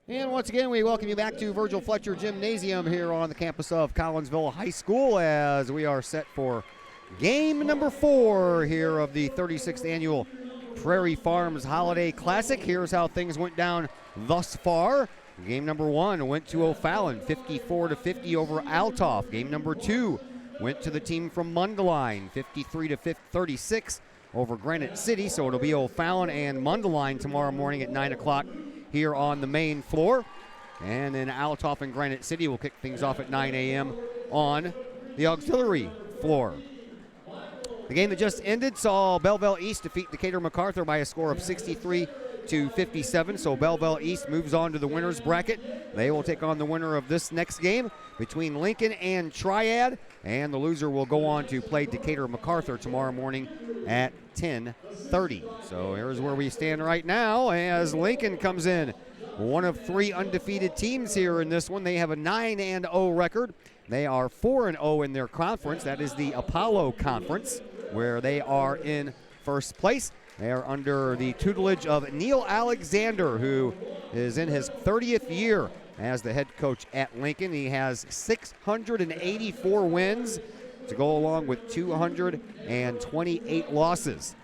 And once again, we welcome you back to Virgil Fletcher Gymnasium here on the campus of Collinsville High School as we are set for game number 4 here of the 36th annual Prairie Farms Holiday Classic. Here's how things went down thus far. Game number 1 went to O'Fallon, 54-50 over Altoff. Game number 2 went to the team from Mundelein, 53-36 over Granite City. So it'll be O'Fallon and Mundelein tomorrow morning at 9 o'clock here on the main floor. And then Altoff and Granite City will kick things off at 9 a.m. on the auxiliary floor. The game that just ended saw Belleville East defeat Decatur MacArthur by a score of 63-57. So Belleville East moves on to the winner's bracket. They will take on the winner of this next game between Lincoln and Triad. And the loser will go on to play Decatur MacArthur tomorrow morning at 10:30. So here's where we stand right now as Lincoln comes in. One of 3 undefeated teams here in this one. They have a 9-0 record. They are 4-0 in their conference. That is the Apollo Conference, where they are in first place. They are under the tutelage of Neil Alexander, who is in his 30th year as the head coach at Lincoln. He has 684 wins to go along with 228 losses.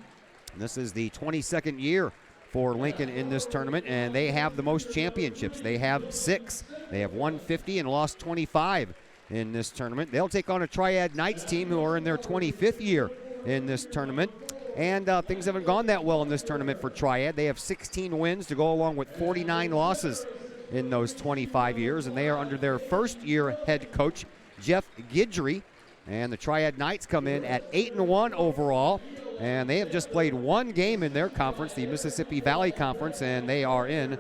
And this is the 22nd year for Lincoln in this tournament, and they have the most championships. They have 6. They have won 50 and lost 25 in this tournament. They'll take on a Triad Knights team who are in their 25th year in this tournament. And things haven't gone that well in this tournament for Triad. They have 16 wins to go along with 49 losses in those 25 years, and they are under their first-year head coach, Jeff Guidry. And the Triad Knights come in at 8-1 overall, and they have just played 1 game in their conference, the Mississippi Valley Conference, and they are in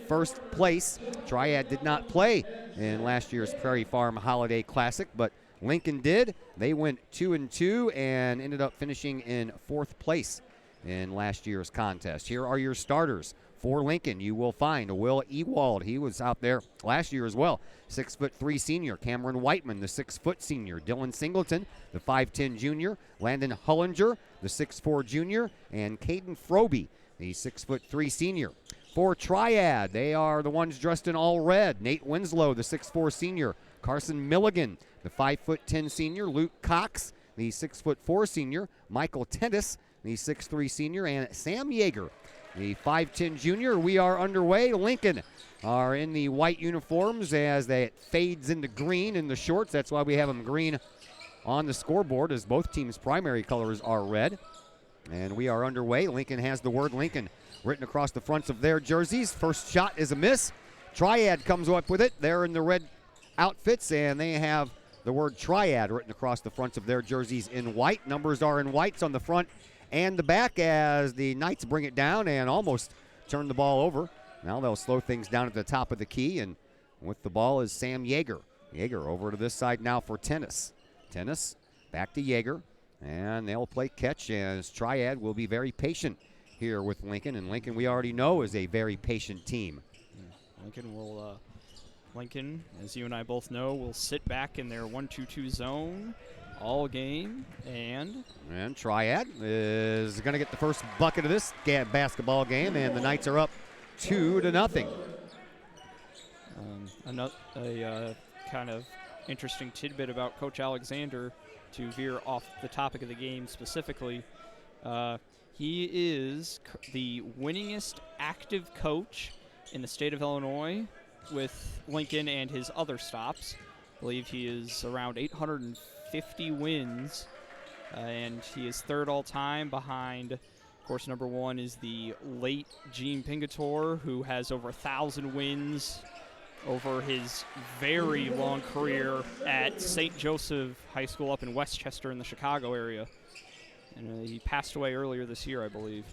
first place. Triad did not play in last year's Prairie Farm Holiday Classic, but Lincoln did. They went 2-2 and ended up finishing in 4th place in last year's contest. Here are your starters. For Lincoln, you will find Will Ewald. He was out there last year as well. 6'3" senior. Cameron Whiteman, the 6' senior. Dylan Singleton, the 5'10" junior. Landon Hullinger, the 6'4" junior. And Caden Froby, the 6'3" senior. For Triad, they are the ones dressed in all red. Nate Winslow, the 6'4" senior. Carson Milligan, the 5'10" senior. Luke Cox, the 6'4" senior. Michael Tentis, the 6'3" senior. And Sam Yeager, the 5'10" junior. We are underway. Lincoln are in the white uniforms as it fades into green in the shorts. That's why we have them green on the scoreboard, as both teams' primary colors are red. And we are underway. Lincoln has the word Lincoln written across the fronts of their jerseys. First shot is a miss. Triad comes up with it. They're in the red outfits, and they have the word Triad written across the fronts of their jerseys in white. Numbers are in whites on the front and the back as the Knights bring it down and almost turn the ball over. Now they'll slow things down at the top of the key, and with the ball is Sam Yeager. Yeager over to this side now for Tennis. Tennis back to Yeager, and they'll play catch as Triad will be very patient here with Lincoln, and Lincoln we already know is a very patient team. Lincoln, as you and I both know, will sit back in their 1-2-2 zone all game, and Triad is going to get the first bucket of this basketball game, and the Knights are up 2-0. A kind of interesting tidbit about Coach Alexander to veer off the topic of the game specifically. He is the winningest active coach in the state of Illinois with Lincoln and his other stops. I believe he is around 850 wins, and he is 3rd all-time behind, of course, number 1 is the late Gene Pingatore, who has over 1,000 wins over his very long career at St. Joseph High School up in Westchester in the Chicago area. And he passed away earlier this year, I believe.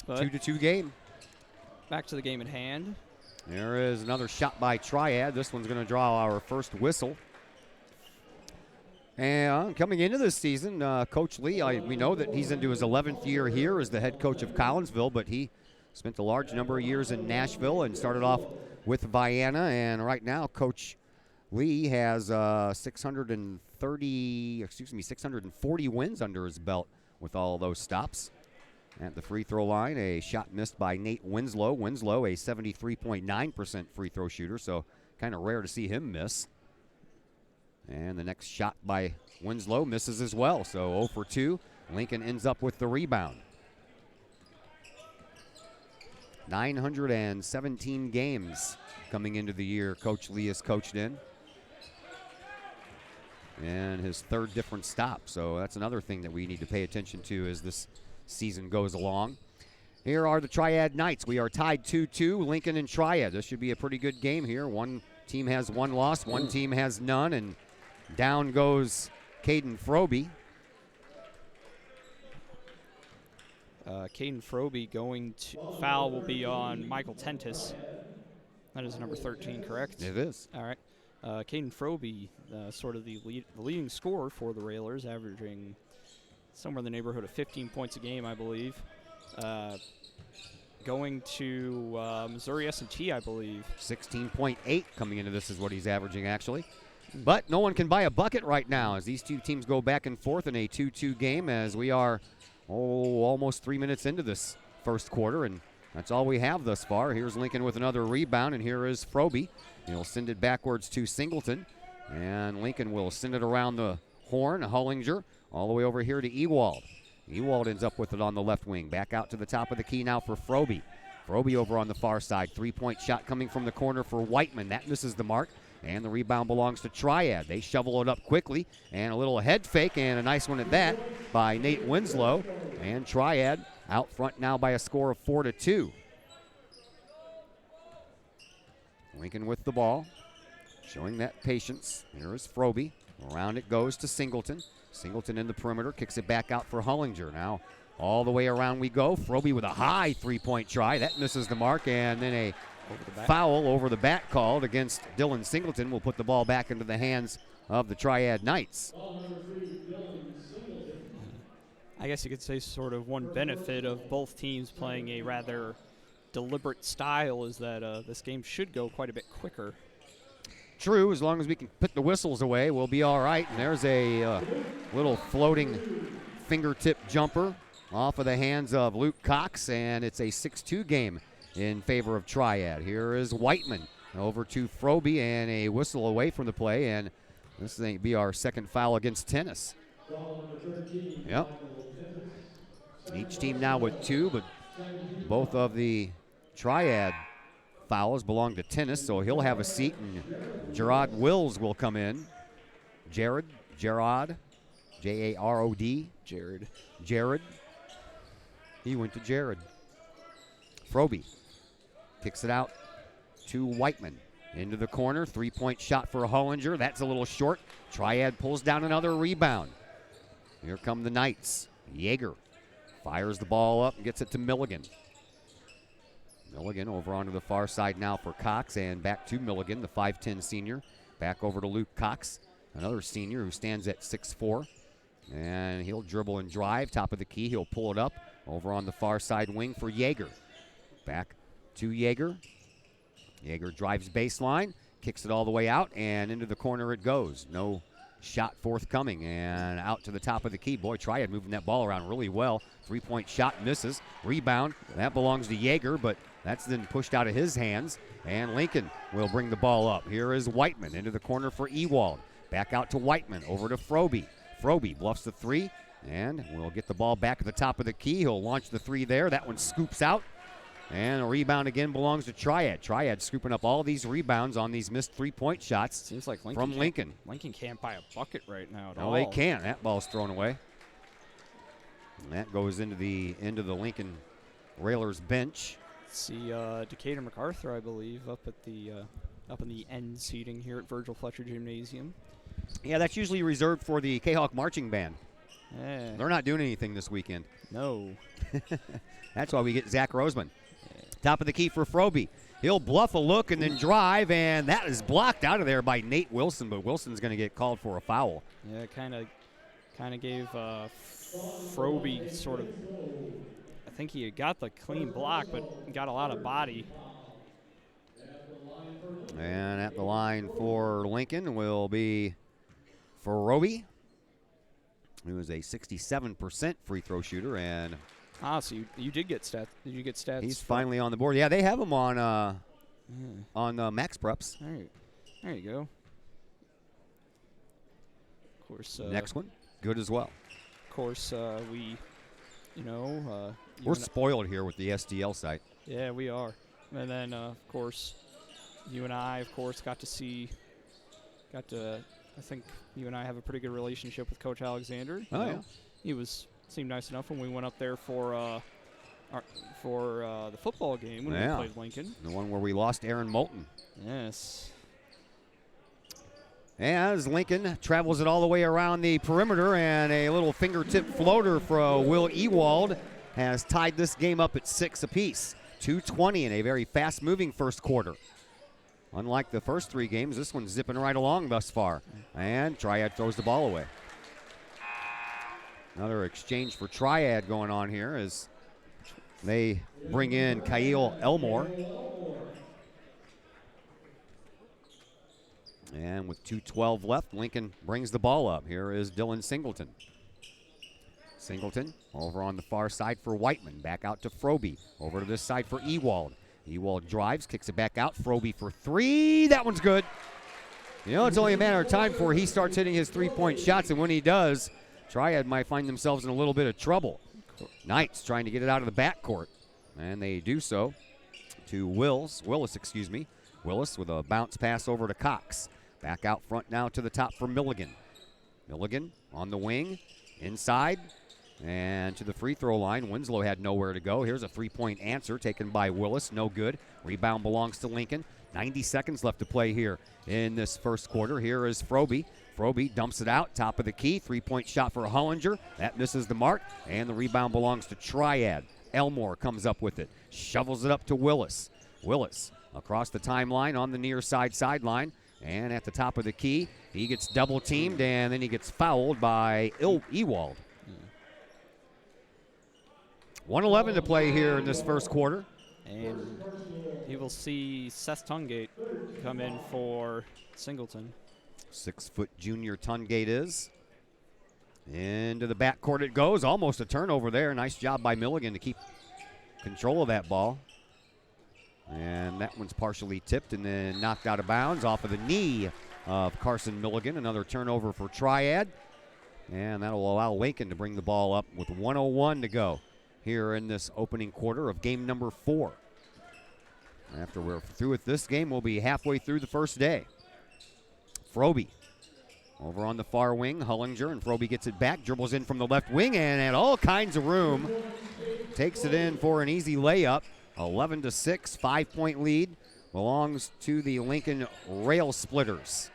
But 2-2 game. Back to the game at hand. There is another shot by Triad. This one's going to draw our first whistle. And coming into this season, Coach Lee, we know that he's into his 11th year here as the head coach of Collinsville, but he spent a large number of years in Nashville and started off with Vienna. And right now, Coach Lee has 640 wins under his belt with all those stops. At the free throw line, a shot missed by Nate Winslow. Winslow, a 73.9% free throw shooter, so kind of rare to see him miss. And the next shot by Winslow misses as well, so 0 for 2. Lincoln ends up with the rebound. 917 games coming into the year Coach Lee has coached in. And his third different stop, so that's another thing that we need to pay attention to as this season goes along. Here are the Triad Knights. We are tied 2-2, Lincoln and Triad. This should be a pretty good game here. One team has one loss, one team has none, and down goes Caden Froby. Caden Froby going to foul will be on Michael Tentis. That is number 13, correct? It is. All right. Caden Froby, sort of the leading scorer for the Railers, averaging somewhere in the neighborhood of 15 points a game, I believe. Going to Missouri S&T, I believe. 16.8 coming into this is what he's averaging, actually. But no one can buy a bucket right now as these two teams go back and forth in a 2-2 game as we are almost 3 minutes into this first quarter, and that's all we have thus far. Here's Lincoln with another rebound, and here is Froby. He'll send it backwards to Singleton, and Lincoln will send it around the horn. Hollinger all the way over here to Ewald. Ewald ends up with it on the left wing. Back out to the top of the key now for Froby. Froby over on the far side. Three-point shot coming from the corner for Whiteman. That misses the mark, and the rebound belongs to Triad. They shovel it up quickly, and a little head fake, and a nice one at that by Nate Winslow. And Triad out front now by a score of 4-2. Lincoln with the ball, showing that patience. Here is Froby. Around it goes to Singleton. Singleton in the perimeter, kicks it back out for Hollinger. Now all the way around we go. Froby with a high three-point try. That misses the mark, and then a foul over the back called against Dylan Singleton will put the ball back into the hands of the Triad Knights. I guess you could say sort of one benefit of both teams playing a rather deliberate style is that this game should go quite a bit quicker. True, as long as we can put the whistles away, we'll be all right. And there's a little floating fingertip jumper off of the hands of Luke Cox, and it's a 6-2 game in favor of Triad. Here is Whiteman over to Froby, and a whistle away from the play, and this will be our second foul against Tennis. Yep. Each team now with 2, but both of the Triad fouls belong to Tennis, so he'll have a seat, and Gerard Wills will come in. Gerard, J-A-R-O-D. Jared. He went to Jared. Froby kicks it out to Whiteman. Into the corner, three-point shot for Hollinger. That's a little short. Triad pulls down another rebound. Here come the Knights. Yeager fires the ball up and gets it to Milligan. Milligan over onto the far side now for Cox, and back to Milligan, the 5'10 senior. Back over to Luke Cox, another senior who stands at 6'4. And he'll dribble and drive, top of the key. He'll pull it up over on the far side wing for Yeager. Back to Yeager. Yeager drives baseline, kicks it all the way out, and into the corner it goes. No shot forthcoming, and out to the top of the key. Boy, Triad moving that ball around really well. Three-point shot misses. Rebound, that belongs to Yeager, but that's then pushed out of his hands, and Lincoln will bring the ball up. Here is Whiteman into the corner for Ewald. Back out to Whiteman, over to Froby. Froby bluffs the three, and we'll get the ball back at the top of the key. He'll launch the three there. That one scoops out, and a rebound again belongs to Triad. Triad scooping up all these rebounds on these missed three-point shots. Seems like from Lincoln. Lincoln can't buy a bucket right now at all. all. No, they can't. That ball's thrown away. And that goes into the Lincoln Railers bench. See Decatur MacArthur, I believe, up in the end seating here at Virgil Fletcher Gymnasium. Yeah, that's usually reserved for the Kahawk marching band. Yeah. They're not doing anything this weekend. No. That's why we get Zach Roseman. Top of the key for Froby. He'll bluff a look and then drive, and that is blocked out of there by Nate Wilson, but Wilson's going to get called for a foul. Yeah, kind of gave Froby sort of, I think he had got the clean block, but got a lot of body. And at the line for Lincoln will be Froby, who is a 67% free throw shooter, and So you did get stats. Did you get stats? He's finally on the board. Yeah, they have him on Max Preps. All right. There you go. Of course. Next one, good as well. Of course, we're spoiled here with the SDL site. Yeah, we are. And then, of course, you and I, I think you and I have a pretty good relationship with Coach Alexander. Yeah. He seemed nice enough when we went up there for the football game when we played Lincoln. The one where we lost Aaron Moulton. Yes. As Lincoln travels it all the way around the perimeter, and a little fingertip floater for Will Ewald has tied this game up at 6 apiece. 2:20 in a very fast-moving first quarter. Unlike the first 3 games, this one's zipping right along thus far. And Triad throws the ball away. Another exchange for Triad going on here as they bring in Kyle Elmore. And with 2:12 left, Lincoln brings the ball up. Here is Dylan Singleton. Singleton over on the far side for Whiteman. Back out to Froby. Over to this side for Ewald. Ewald drives, kicks it back out. Froby for 3. That one's good. It's only a matter of time before he starts hitting his 3-point shots, and when he does, Triad might find themselves in a little bit of trouble. Knights trying to get it out of the backcourt, and they do so to Willis. Willis with a bounce pass over to Cox. Back out front now to the top for Milligan. Milligan on the wing, inside, and to the free throw line. Winslow had nowhere to go. Here's a 3-point answer taken by Willis. No good. Rebound belongs to Lincoln. 90 seconds left to play here in this first quarter. Here is Froby. Froby dumps it out, top of the key. 3-point shot for Hollinger. That misses the mark, and the rebound belongs to Triad. Elmore comes up with it. Shovels it up to Willis. Willis across the timeline on the near side sideline. And at the top of the key, he gets double teamed, and then he gets fouled by Ewald. 1:11 to play here in this first quarter. And you will see Seth Tungate come in for Singleton. 6-foot junior Tungate is. Into the backcourt it goes. Almost a turnover there. Nice job by Milligan to keep control of that ball. And that one's partially tipped and then knocked out of bounds off of the knee of Carson Milligan. Another turnover for Triad. And that'll allow Lincoln to bring the ball up with 1:01 to go here in this opening quarter of game number 4. After we're through with this game, we'll be halfway through the first day. Froby over on the far wing. Hollinger, and Froby gets it back. Dribbles in from the left wing and had all kinds of room. Takes it in for an easy layup. 11-6, 5-point lead belongs to the Lincoln Rail Splitters.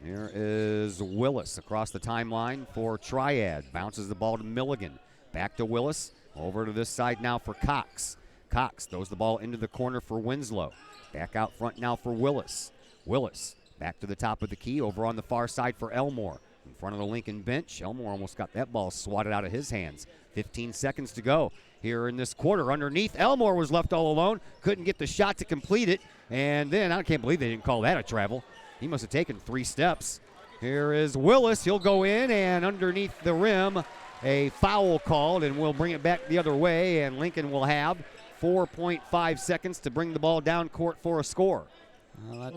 Here is Willis across the timeline for Triad. Bounces the ball to Milligan. Back to Willis. Over to this side now for Cox. Cox throws the ball into the corner for Winslow. Back out front now for Willis. Willis back to the top of the key over on the far side for Elmore. In front of the Lincoln bench, Elmore almost got that ball swatted out of his hands. 15 seconds to go here in this quarter. Underneath, Elmore was left all alone. Couldn't get the shot to complete it. And then, I can't believe they didn't call that a travel. He must have taken 3 steps. Here is Willis. He'll go in, and underneath the rim, a foul called, and we'll bring it back the other way, and Lincoln will have 4.5 seconds to bring the ball down court for a score. I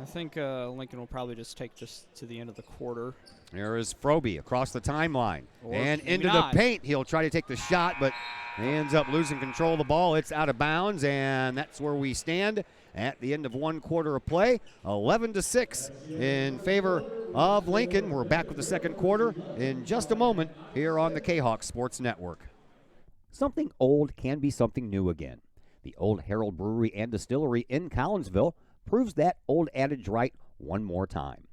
think Lincoln will probably just take this to the end of the quarter. There is Froby across the timeline. And into the paint. He'll try to take the shot, but he ends up losing control of the ball. It's out of bounds, and that's where we stand at the end of 1 quarter of play. 11-6 in favor of Lincoln. We're back with the second quarter in just a moment here on the Kahoks Sports Network. Something old can be something new again. The Old Herald Brewery and Distillery in Collinsville proves that old adage right one more time.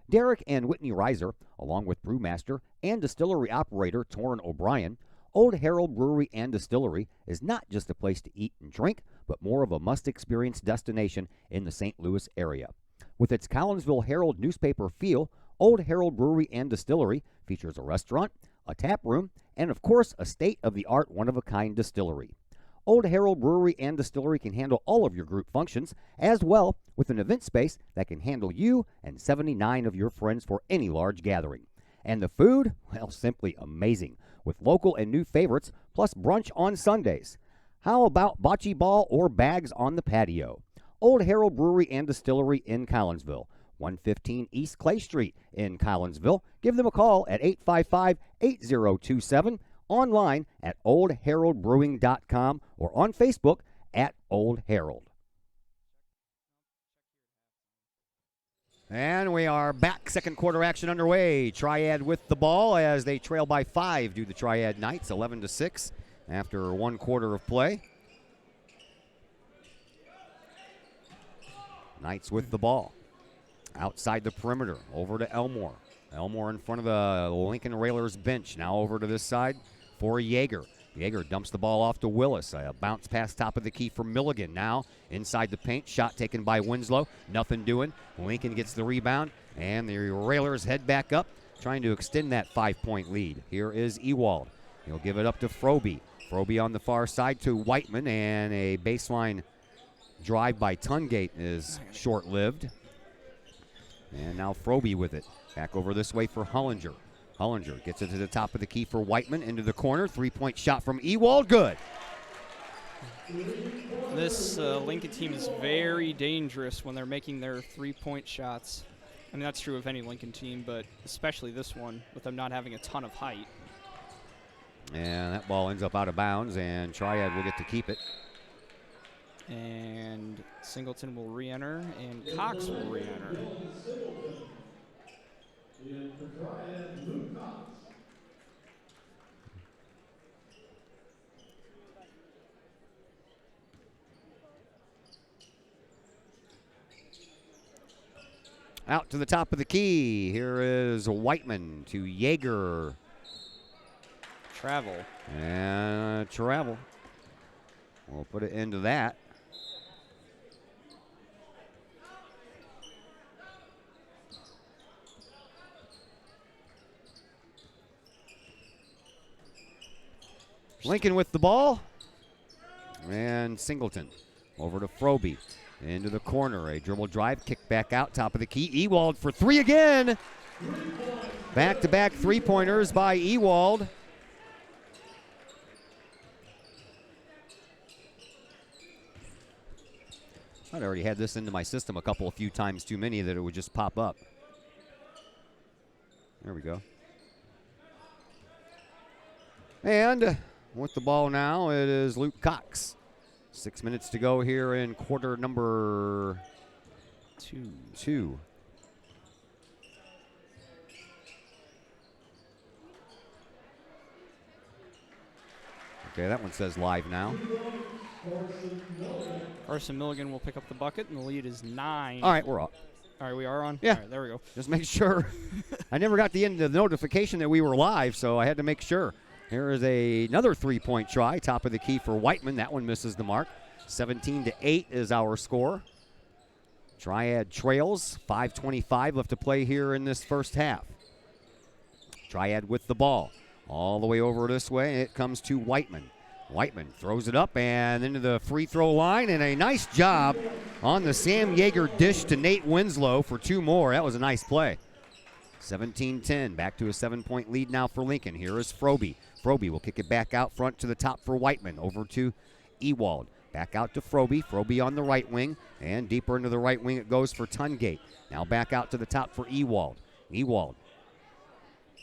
Derek and Whitney Reiser, along with brewmaster and distillery operator Torrin O'Brien, Old Herald Brewery and Distillery is not just a place to eat and drink, but more of a must-experience destination in the St. Louis area. With its Collinsville Herald newspaper feel, Old Herald Brewery and Distillery features a restaurant, a tap room, and of course a state-of-the-art one-of-a-kind distillery. Old Herald Brewery and Distillery can handle all of your group functions, as well with an event space that can handle you and 79 of your friends for any large gathering. And the food? Well, simply amazing, with local and new favorites, plus brunch on Sundays. How about bocce ball or bags on the patio? Old Herald Brewery and Distillery in Collinsville, 115 East Clay Street in Collinsville. Give them a call at 855-8027, online at oldheraldbrewing.com, or on Facebook at Old Herald. And we are back. Second quarter action underway. Triad with the ball as they trail by 5 do the Triad Knights, 11-6 after 1 quarter of play. Knights with the ball. Outside the perimeter, over to Elmore. Elmore in front of the Lincoln Railers bench. Now over to this side for Yeager. Yeager dumps the ball off to Willis. A bounce pass top of the key for Milligan. Now inside the paint. Shot taken by Winslow. Nothing doing. Lincoln gets the rebound. And the Railers head back up, trying to extend that 5-point lead. Here is Ewald. He'll give it up to Froby. Froby on the far side to Whiteman. And a baseline drive by Tungate is short-lived. And now Froby with it. Back over this way for Hollinger. Hollinger gets it to the top of the key for Whiteman, into the corner. 3-point shot from Ewald, good. This Lincoln team is very dangerous when they're making their 3-point shots. I mean, that's true of any Lincoln team, but especially this one, with them not having a ton of height. And that ball ends up out of bounds, and Triad will get to keep it. And Singleton will re-enter, and Cox will re-enter. Out to the top of the key. Here is Whiteman to Yeager. Travel. And travel. We'll put an end to that. Lincoln with the ball. And Singleton over to Froby. Into the corner. A dribble drive. Kick back out. Top of the key. Ewald for 3 again. Back-to-back 3-pointers by Ewald. I'd already had this into my system a few times too many that it would just pop up. There we go. And with the ball now, it is Luke Cox. 6 minutes to go here in quarter number 2. Okay, that one says live now. Carson Milligan will pick up the bucket, and the lead is 9. All right, we're up. All right, we are on? Yeah. All right, there we go. Just make sure. I never got the end of the notification that we were live, so I had to make sure. Here is another 3-point try. Top of the key for Whiteman. That one misses the mark. 17-8 is our score. Triad trails. 5:25 left to play here in this first half. Triad with the ball. All the way over this way. It comes to Whiteman. Whiteman throws it up and into the free throw line, and a nice job on the Sam Yeager dish to Nate Winslow for 2 more. That was a nice play. 17-10, back to a 7-point lead now for Lincoln. Here is Froby. Froby will kick it back out front to the top for Whiteman. Over to Ewald. Back out to Froby. Froby on the right wing, and deeper into the right wing it goes for Tungate. Now back out to the top for Ewald. Ewald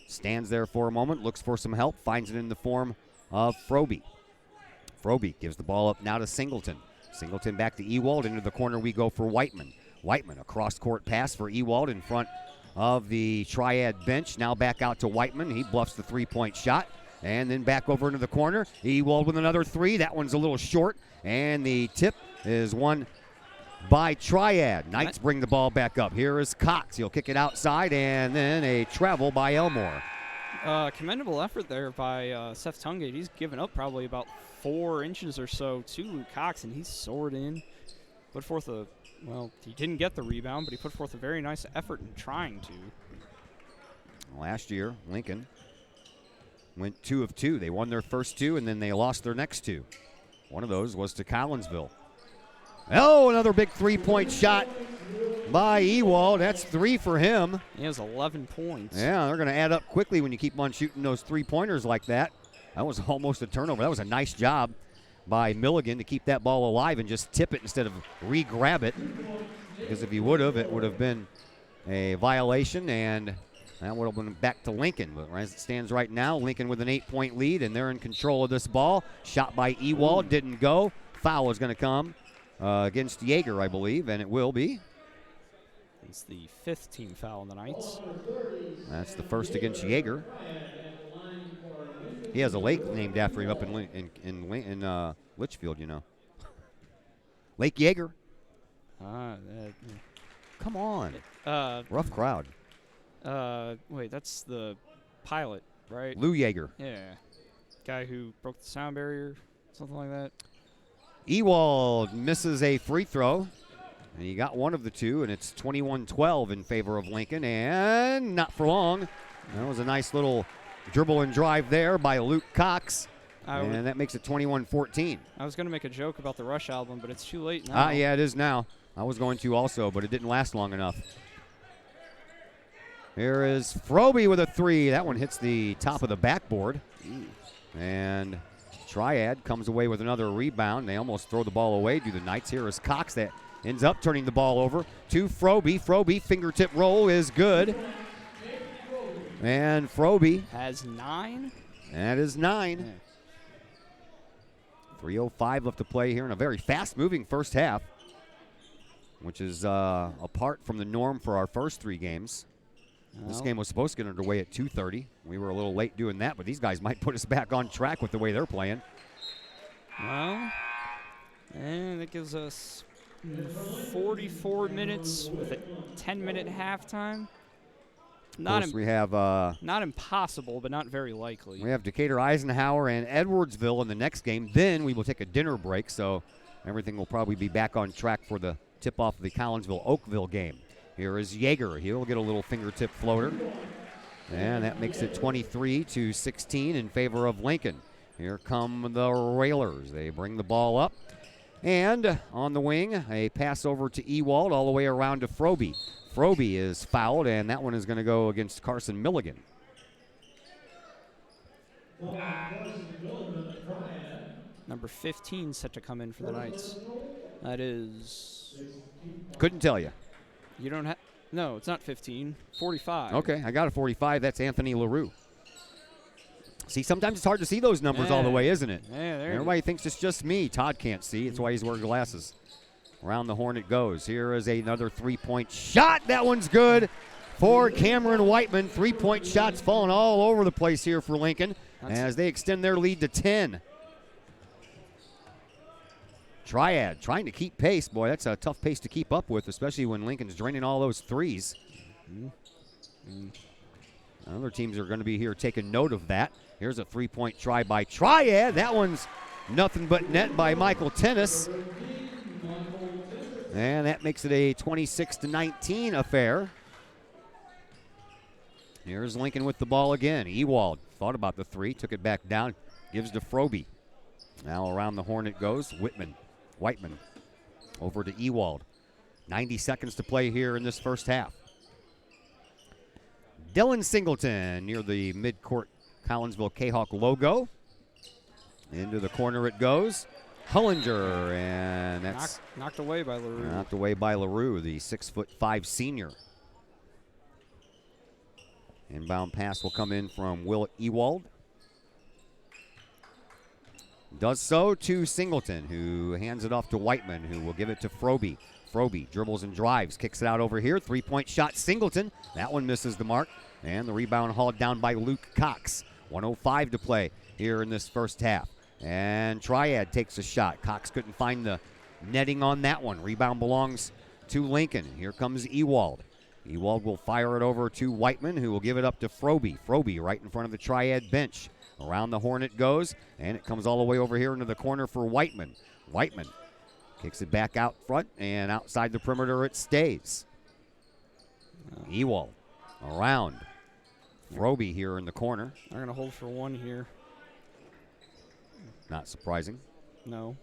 stands there for a moment, looks for some help, finds it in the form of Froby. Froby gives the ball up now to Singleton. Singleton back to Ewald. Into the corner we go for Whiteman. Whiteman, a cross-court pass for Ewald in front of the Triad bench. Now back out to Whiteman. He bluffs the 3-point shot. And then back over into the corner. Ewald with another 3. That one's a little short. And the tip is won by Triad. Knights bring the ball back up. Here is Cox. He'll kick it outside. And then a travel by Elmore. Commendable effort there by Seth Tungate. He's given up probably about 4 inches or so to Luke Cox, and he's soared in. Put forth he didn't get the rebound, but he put forth a very nice effort in trying to. Last year, Lincoln went 2 of 2. They won their first 2, and then they lost their next 2. One of those was to Collinsville. Oh, another big three-point shot by Ewald. That's 3 for him. He has 11 points. Yeah, they're going to add up quickly when you keep on shooting those three-pointers like that. That was almost a turnover. That was a nice job by Milligan to keep that ball alive and just tip it instead of re-grab it. Because if he would have, it would have been a violation, and that would have been back to Lincoln. But as it stands right now, Lincoln with an 8-point lead, and they're in control of this ball. Shot by Ewald, didn't go. Foul is going to come against Yeager, I believe, and it will be. It's the 5th team foul on the Knights. That's the first against Yeager. He has a lake named after him up in Litchfield, you know. Lake Yeager. Come on. Rough crowd. Wait, that's the pilot, right? Lou Yeager. Yeah. Guy who broke the sound barrier, something like that. Ewald misses a free throw. And he got one of the two, and it's 21-12 in favor of Lincoln, and not for long. That was a nice little dribble and drive there by Luke Cox, and that makes it 21-14. I was going to make a joke about the Rush album, but it's too late now. Yeah, it is now. I was going to also, but it didn't last long enough. Here is Froby with a 3. That one hits the top of the backboard. And Triad comes away with another rebound. They almost throw the ball away, do the Knights. Here is Cox that ends up turning the ball over to Froby. Froby, fingertip roll is good. And Froby has 9. That is 9. Yeah. 3:05 left to play here in a very fast-moving first half, which is apart from the norm for our first 3 games. Well, this game was supposed to get underway at 2:30. We were a little late doing that, but these guys might put us back on track with the way they're playing. Well, and that gives us 44 minutes with a 10-minute halftime. We have not impossible, but not very likely. We have Decatur, Eisenhower, and Edwardsville in the next game. Then we will take a dinner break, so everything will probably be back on track for the tip-off of the Collinsville-Oakville game. Here is Yeager. He'll get a little fingertip floater, and that makes it 23-16 in favor of Lincoln. Here come the Railers. They bring the ball up. And on the wing, a pass over to Ewald all the way around to Froby. Froby is fouled, and that one is going to go against Carson Milligan. Number 15 set to come in for the Knights. That is... Couldn't tell you. You don't have... No, it's not 15. 45. Okay, I got a 45. That's Anthony LaRue. See, sometimes it's hard to see those numbers all the way, isn't it? Yeah, there. Everybody thinks it's just me. Todd can't see. That's why he's wearing glasses. Around the horn it goes. Here is another three-point shot. That one's good for Cameron Whiteman. Three-point shots falling all over the place here for Lincoln as they extend their lead to 10. Triad trying to keep pace. Boy, that's a tough pace to keep up with, especially when Lincoln's draining all those threes. Other teams are going to be here taking note of that. Here's a three-point try by Triad. That one's nothing but net by Michael Tennis. And that makes it a 26-19 affair. Here's Lincoln with the ball again. Ewald thought about the 3, took it back down, gives to Froby. Now around the horn it goes. Whiteman over to Ewald. 90 seconds to play here in this first half. Dylan Singleton near the midcourt Collinsville Kahawk logo. Into the corner it goes. Hullinger, and that's knocked away by LaRue. Knocked away by LaRue, the 6'5" senior. Inbound pass will come in from Will Ewald. Does so to Singleton, who hands it off to Whiteman, who will give it to Froby. Froby dribbles and drives, kicks it out over here. Three-point shot, Singleton. That one misses the mark, and the rebound hauled down by Luke Cox. 1:05 to play here in this first half. And Triad takes a shot. Cox couldn't find the netting on that one. Rebound belongs to Lincoln. Here comes Ewald. Ewald will fire it over to Whiteman, who will give it up to Froby. Froby right in front of the Triad bench. Around the horn it goes, and it comes all the way over here into the corner for Whiteman. Whiteman kicks it back out front, and outside the perimeter it stays. Ewald around. Froby here in the corner. They're going to hold for 1 here. Not surprising. No.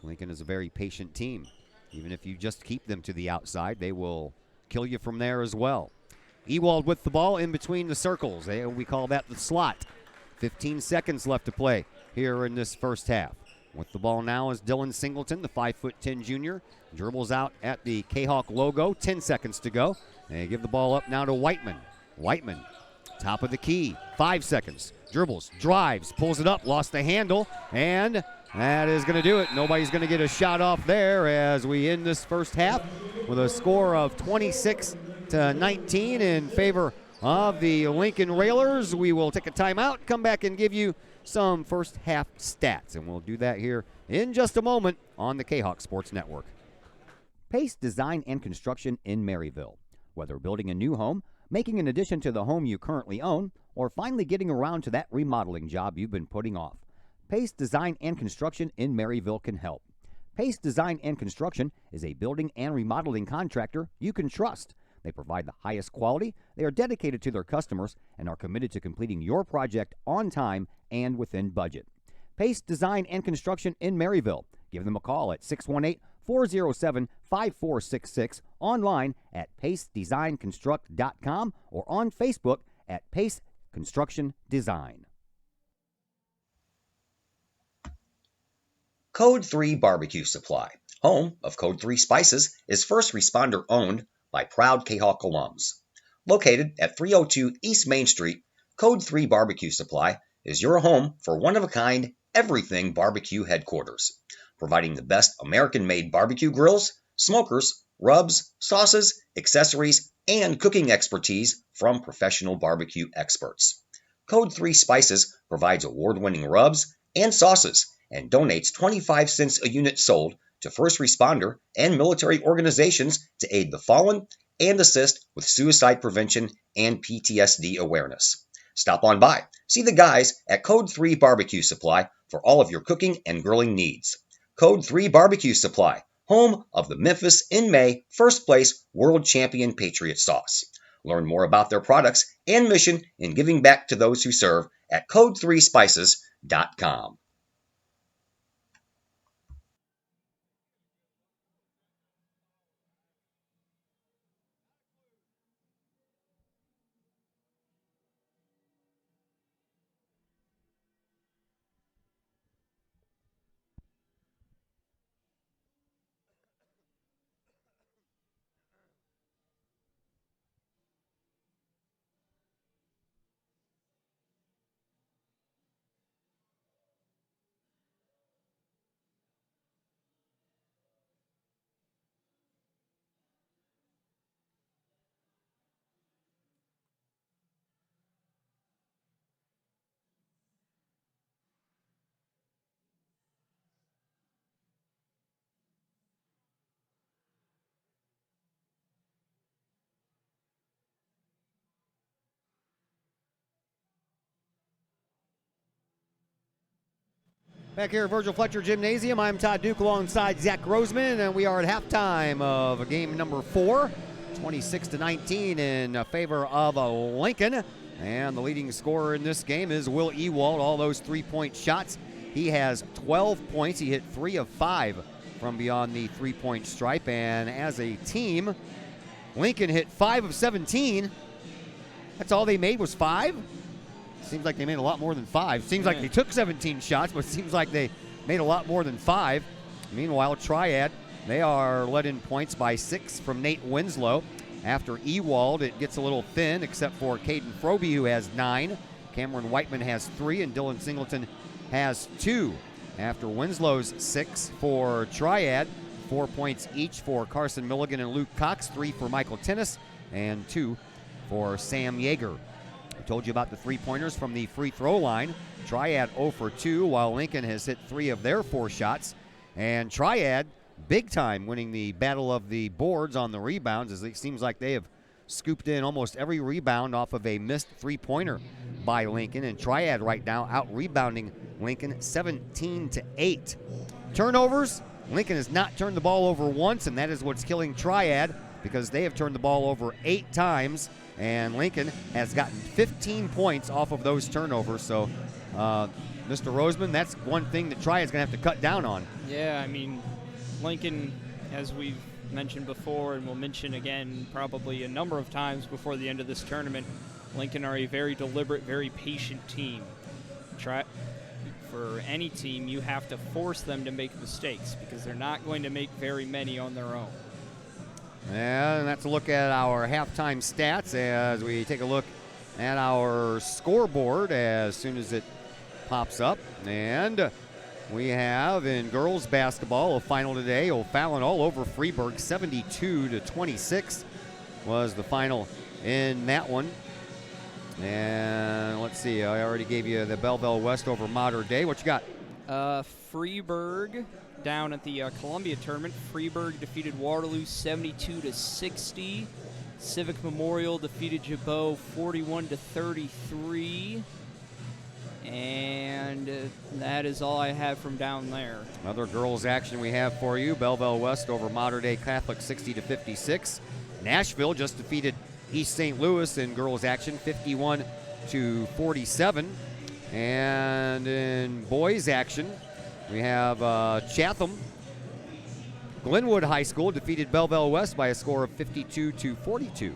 Lincoln is a very patient team. Even if you just keep them to the outside, they will kill you from there as well. Ewald with the ball in between the circles. We call that the slot. 15 seconds left to play here in this first half. With the ball now is Dylan Singleton, the 5'10" junior. Dribbles out at the Kahawk logo. 10 seconds to go. They give the ball up now to Whiteman. Whiteman, top of the key. 5 seconds. Dribbles, drives, pulls it up, lost the handle, and that is going to do it. Nobody's going to get a shot off there as we end this first half with a score of 26-19 in favor of the Lincoln Railers. We will take a timeout, come back and give you some first half stats, and we'll do that here in just a moment on the Kahawk Sports Network. Pace Design and Construction in Maryville. Whether building a new home, making an addition to the home you currently own, or finally getting around to that remodeling job you've been putting off, Pace Design and Construction in Maryville can help. Pace Design and Construction is a building and remodeling contractor you can trust. They provide the highest quality, they are dedicated to their customers, and are committed to completing your project on time and within budget. Pace Design and Construction in Maryville. Give them a call at 618-407-5466, online at pacedesignconstruct.com, or on Facebook at Pace Construction Design. Code 3 Barbecue Supply, home of Code 3 Spices, is first responder owned by proud Kahawk alums. Located at 302 East Main Street, Code 3 Barbecue Supply is your home for one-of-a-kind everything barbecue headquarters, providing the best American-made barbecue grills, smokers, rubs, sauces, accessories, and cooking expertise from professional barbecue experts. Code 3 Spices provides award-winning rubs and sauces and donates 25 cents a unit sold to first responder and military organizations to aid the fallen and assist with suicide prevention and PTSD awareness. Stop on by. See the guys at Code 3 Barbecue Supply for all of your cooking and grilling needs. Code 3 Barbecue Supply, home of the Memphis in May first place world champion Patriot sauce. Learn more about their products and mission in giving back to those who serve at code3spices.com. Back here at Virgil Fletcher Gymnasium, I'm Todd Duke alongside Zach Roseman, and we are at halftime of game number 4, 26-19 in favor of Lincoln. And the leading scorer in this game is Will Ewald. All those three-point shots. He has 12 points. He hit 3 of 5 from beyond the three-point stripe. And as a team, Lincoln hit 5 of 17. That's all they made was 5? Seems like they made a lot more than 5. Seems like they took 17 shots, but it seems like they made a lot more than 5. Meanwhile, Triad, they are led in points by 6 from Nate Winslow. After Ewald, it gets a little thin, except for Caden Froby, who has 9. Cameron Whiteman has 3, and Dylan Singleton has 2. After Winslow's 6 for Triad, 4 points each for Carson Milligan and Luke Cox, 3 for Michael Tennis, and 2 for Sam Yeager. I told you about the three-pointers from the free throw line. Triad 0 for 2, while Lincoln has hit 3 of their 4 shots. And Triad, big time, winning the battle of the boards on the rebounds, as it seems like they have scooped in almost every rebound off of a missed three-pointer by Lincoln. And Triad right now out-rebounding Lincoln 17-8. Turnovers, Lincoln has not turned the ball over once, and that is what's killing Triad, because they have turned the ball over 8 times. And Lincoln has gotten 15 points off of those turnovers. So, Mr. Roseman, that's one thing that Triad's going to have to cut down on. Yeah, I mean, Lincoln, as we've mentioned before and we'll mention again probably a number of times before the end of this tournament, Lincoln are a very deliberate, very patient team. For any team, you have to force them to make mistakes because they're not going to make very many on their own. And that's a look at our halftime stats as we take a look at our scoreboard as soon as it pops up. And we have in girls basketball a final today. O'Fallon all over Freeburg, 72-26 was the final in that one. And let's see, I already gave you the Belleville West over Mater Dei. What you got? Freeburg down at the Columbia tournament. Freeburg defeated Waterloo 72-60. Civic Memorial defeated Jabot 41-33. And that is all I have from down there. Other girls action we have for you. Belleville West over Mater Dei Catholic 60-56. Nashville just defeated East St. Louis in girls action 51-47. And in boys action, we have Chatham. Glenwood High School defeated Belleville West by a score of 52-42. So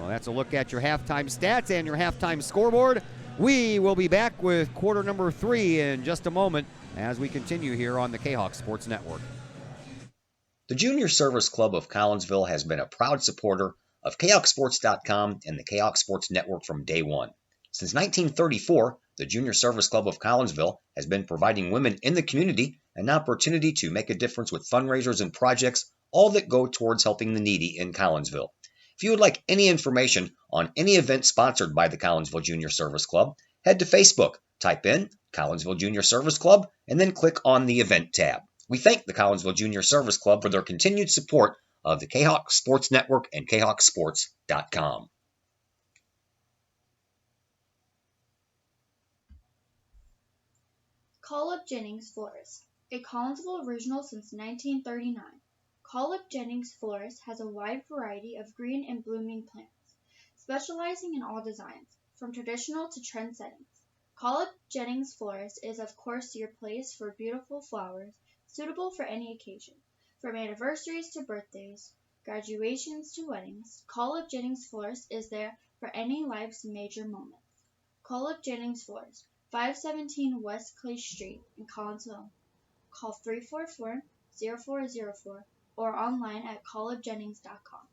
that's a look at your halftime stats and your halftime scoreboard. We will be back with quarter number 3 in just a moment as we continue here on the Kahoks Sports Network. The Junior Service Club of Collinsville has been a proud supporter of KHOKSports.com and the Kahoks Sports Network from day one. Since 1934, the Junior Service Club of Collinsville has been providing women in the community an opportunity to make a difference with fundraisers and projects, all that go towards helping the needy in Collinsville. If you would like any information on any event sponsored by the Collinsville Junior Service Club, head to Facebook, type in Collinsville Junior Service Club, and then click on the event tab. We thank the Collinsville Junior Service Club for their continued support of the Kahoks Sports Network and KHOKSports.com. Call Up Jennings Florist, a Collinsville original since 1939. Call Up Jennings Florist has a wide variety of green and blooming plants, specializing in all designs, from traditional to trend settings. Call Up Jennings Florist is of course your place for beautiful flowers, suitable for any occasion. From anniversaries to birthdays, graduations to weddings, Call Up Jennings Florist is there for any life's major moments. Call Up Jennings Florist, 517 West Clay Street in Collinsville. Call 344-0404 or online at callupjennings.com.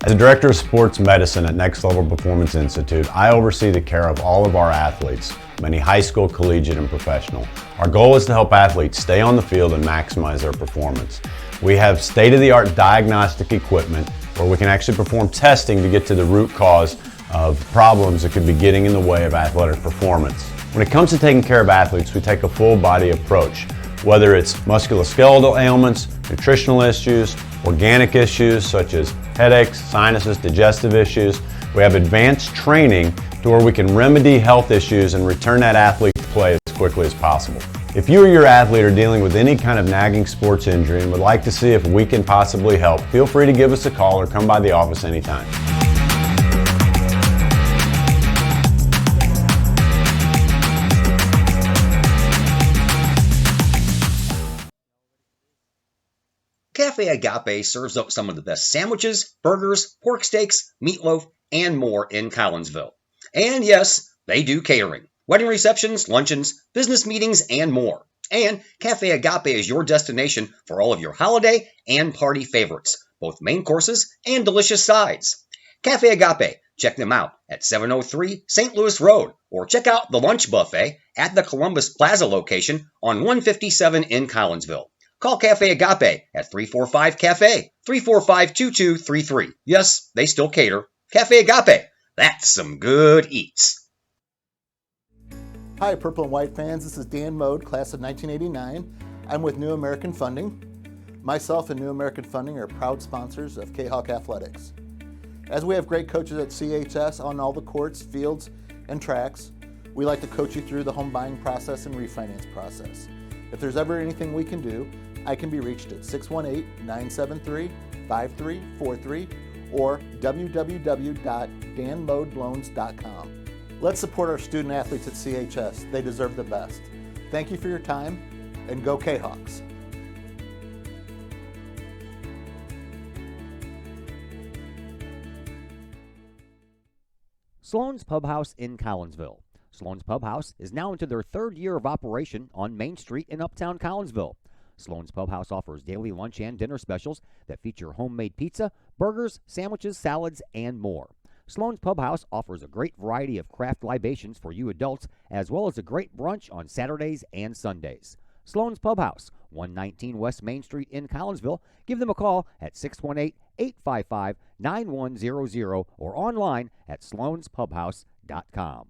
As the Director of Sports Medicine at Next Level Performance Institute, I oversee the care of all of our athletes, many high school, collegiate, and professional. Our goal is to help athletes stay on the field and maximize their performance. We have state-of-the-art diagnostic equipment where we can actually perform testing to get to the root cause of problems that could be getting in the way of athletic performance. When it comes to taking care of athletes, we take a full-body approach, whether it's musculoskeletal ailments, nutritional issues, organic issues such as headaches, sinuses, digestive issues. We have advanced training to where we can remedy health issues and return that athlete to play as quickly as possible. If you or your athlete are dealing with any kind of nagging sports injury and would like to see if we can possibly help, feel free to give us a call or come by the office anytime. Cafe Agape serves up some of the best sandwiches, burgers, pork steaks, meatloaf, and more in Collinsville. And yes, they do catering, wedding receptions, luncheons, business meetings, and more. And Cafe Agape is your destination for all of your holiday and party favorites, both main courses and delicious sides. Cafe Agape, check them out at 703 St. Louis Road, or check out the lunch buffet at the Columbus Plaza location on 157 in Collinsville. Call Cafe Agape at 345-CAFE, 345-2233. Yes, they still cater. Cafe Agape, that's some good eats. Hi, Purple and White fans. This is Dan Mode, class of 1989. I'm with New American Funding. Myself and New American Funding are proud sponsors of K-Hawk Athletics. As we have great coaches at CHS on all the courts, fields, and tracks, we like to coach you through the home buying process and refinance process. If there's ever anything we can do, I can be reached at 618-973-5343 or www.danmodeloans.com. Let's support our student athletes at CHS. They deserve the best. Thank you for your time, and go Kahoks. Sloan's Pub House in Collinsville. Sloan's Pub House is now into their 3rd year of operation on Main Street in Uptown Collinsville. Sloan's Pub House offers daily lunch and dinner specials that feature homemade pizza, burgers, sandwiches, salads, and more. Sloan's Pub House offers a great variety of craft libations for you adults, as well as a great brunch on Saturdays and Sundays. Sloan's Pub House, 119 West Main Street in Collinsville. Give them a call at 618-855-9100 or online at sloanspubhouse.com.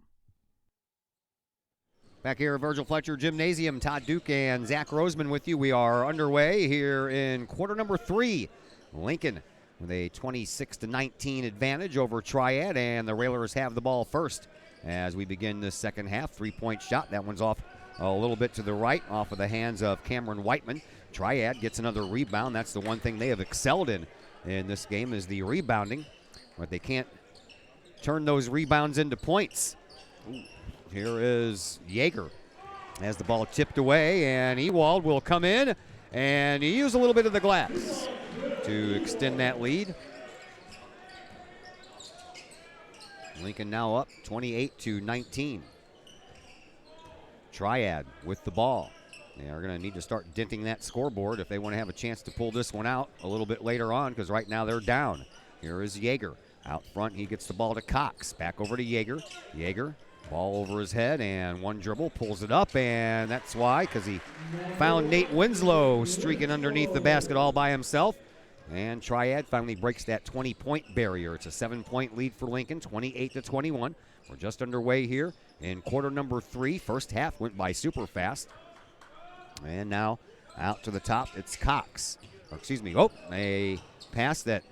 Back here at Virgil Fletcher Gymnasium, Todd Duke and Zach Roseman with you. We are underway here in quarter number 3. Lincoln with a 26-19 advantage over Triad, and the Railers have the ball first as we begin this second half. 3-point shot. That one's off a little bit to the right, off of the hands of Cameron Whiteman. Triad gets another rebound. That's the one thing they have excelled in this game, is the rebounding, but they can't turn those rebounds into points. Ooh. Here is Yeager as the ball tipped away, and Ewald will come in and use a little bit of the glass to extend that lead. Lincoln now up 28-19. Triad with the ball. They are going to need to start denting that scoreboard if they want to have a chance to pull this one out a little bit later on, because right now they're down. Here is Yeager out front. He gets the ball to Cox. Back over to Yeager. Yeager, ball over his head, and one dribble, pulls it up, and that's why, because he found Nate Winslow streaking underneath the basket all by himself. And Triad finally breaks that 20-point barrier. It's a 7-point lead for Lincoln, 28-21. We're just underway here in quarter number 3. First half went by super fast. And now out to the top, it's Cox. A pass that,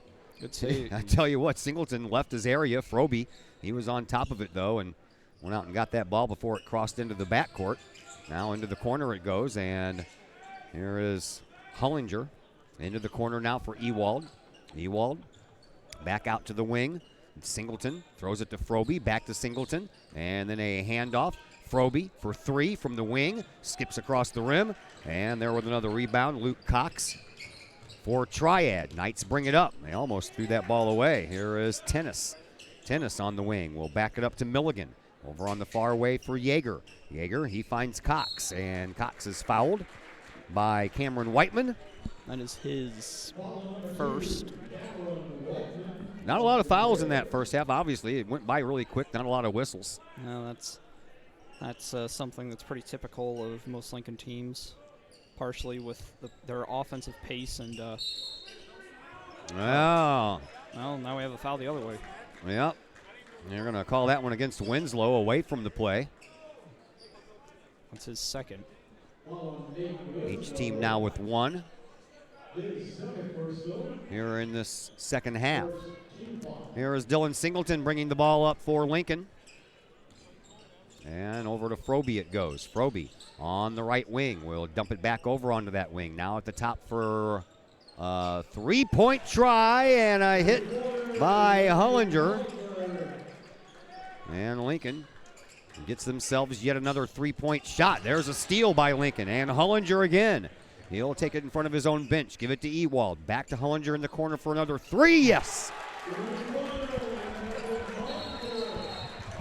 good save. I tell you what, Singleton left his area. Froby, he was on top of it, though, and went out and got that ball before it crossed into the backcourt. Now into the corner it goes, and here is Hollinger. Into the corner now for Ewald. Ewald back out to the wing. Singleton throws it to Froby, back to Singleton, and then a handoff. Froby for 3 from the wing, skips across the rim, and there with another rebound, Luke Cox for Triad. Knights bring it up. They almost threw that ball away. Here is Tennis. Tennis on the wing. We'll back it up to Milligan. Over on the far way for Yeager. Yeager, he finds Cox, and Cox is fouled by Cameron Whiteman. That is his first. Not a lot of fouls in that first half, obviously. It went by really quick, not a lot of whistles. No, that's something that's pretty typical of most Lincoln teams, partially with their offensive pace and well, now we have a foul the other way. Yep. They're going to call that one against Winslow, away from the play. That's his second. Each team now with 1 here in this second half. Here is Dylan Singleton bringing the ball up for Lincoln. And over to Froby it goes. Froby on the right wing. We'll dump it back over onto that wing. Now at the top for a 3-point try, and a hit by Hollinger. And Lincoln gets themselves yet another 3-point shot. There's a steal by Lincoln, and Hollinger again. He'll take it in front of his own bench. Give it to Ewald. Back to Hollinger in the corner for another 3. Yes!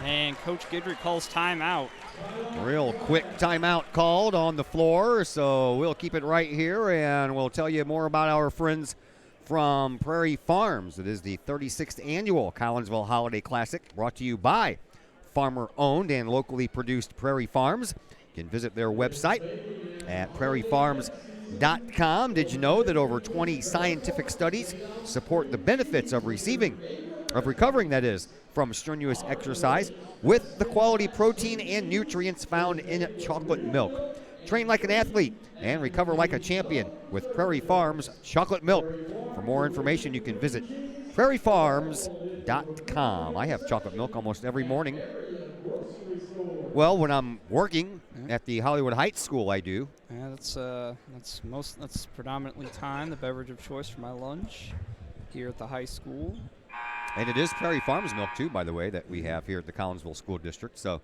And Coach Guidry calls timeout. Real quick timeout called on the floor, so we'll keep it right here, and we'll tell you more about our friends from Prairie Farms. It is the 36th annual Collinsville Holiday Classic, brought to you by farmer-owned and locally produced Prairie Farms. You can visit their website at prairiefarms.com. Did you know that over 20 scientific studies support the benefits of recovering, that is, from strenuous exercise with the quality protein and nutrients found in chocolate milk? Train like an athlete and recover like a champion with Prairie Farms chocolate milk. For more information, you can visit prairiefarms.com. I have chocolate milk almost every morning. Well, when I'm working at the Hollywood Heights School, I do. Yeah, that's predominantly time, the beverage of choice for my lunch here at the high school. And it is Prairie Farms milk, too, by the way, that we have here at the Collinsville School District. So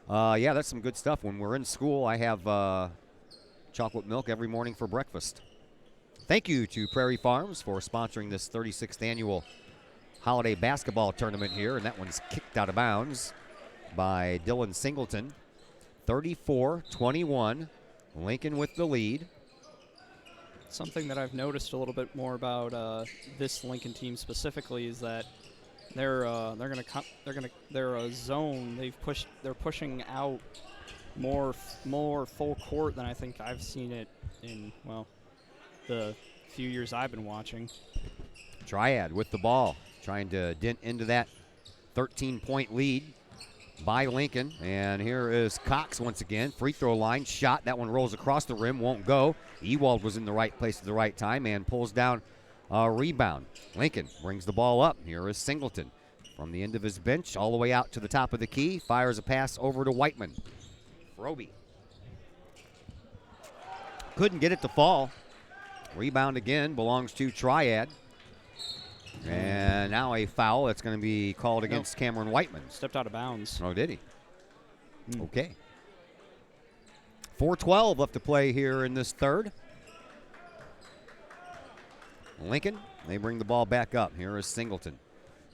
Yeah, that's some good stuff. When we're in school, I have chocolate milk every morning for breakfast. Thank you to Prairie Farms for sponsoring this 36th annual holiday basketball tournament here, and that one's kicked out of bounds by Dylan Singleton. 34-21, Lincoln with the lead. Something that I've noticed a little bit more about this Lincoln team specifically is that they're a zone. They're pushing out more full court than I think I've seen it in the few years I've been watching. Triad with the ball, trying to dent into that 13-point lead by Lincoln. And here is Cox once again. Free throw line shot. That one rolls across the rim, won't go. Ewald was in the right place at the right time and pulls down a rebound. Lincoln brings the ball up. Here is Singleton from the end of his bench all the way out to the top of the key. Fires a pass over to Whiteman. Froby couldn't get it to fall. Rebound again belongs to Triad. And now a foul that's going to be called against Cameron Whiteman. Stepped out of bounds. Oh, did he? Okay. 4:12 left to play here in this third. Lincoln, they bring the ball back up. Here is Singleton.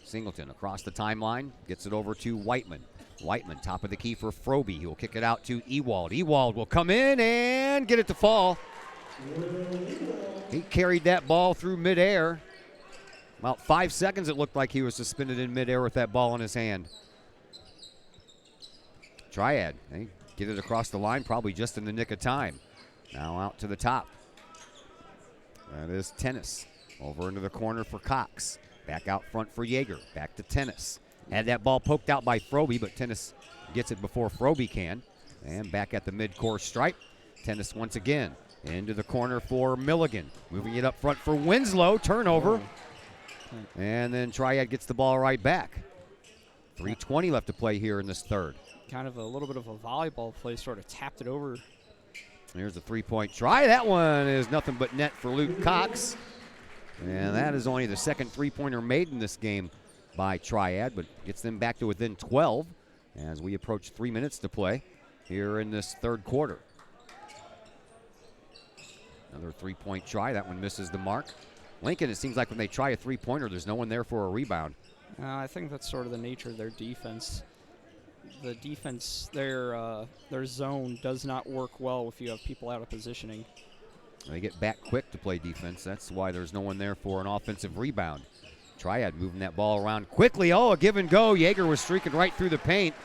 Singleton across the timeline, gets it over to Whiteman. Whiteman, top of the key for Froby. He will kick it out to Ewald. Ewald will come in and get it to fall. He carried that ball through midair. About 5 seconds it looked like he was suspended in midair with that ball in his hand. Triad, they get it across the line probably just in the nick of time. Now out to the top. That is Tennis. Over into the corner for Cox. Back out front for Yeager. Back to Tennis. Had that ball poked out by Froby, but Tennis gets it before Froby can. And back at the mid-court stripe. Tennis once again. Into the corner for Milligan. Moving it up front for Winslow. Turnover. And then Triad gets the ball right back. 3:20 left to play here in this third. Kind of a little bit of a volleyball play, sort of tapped it over. Here's a three-point try. That one is nothing but net for Luke Cox. And that is only the second three-pointer made in this game by Triad, but gets them back to within 12 as we approach 3 minutes to play here in this third quarter. Another three-point try. That one misses the mark. Lincoln, it seems like when they try a three-pointer, there's no one there for a rebound. I think that's sort of the nature of their defense. The defense, their zone does not work well if you have people out of positioning. They get back quick to play defense. That's why there's no one there for an offensive rebound. Triad moving that ball around quickly. Oh, a give and go. Yeager was streaking right through the paint.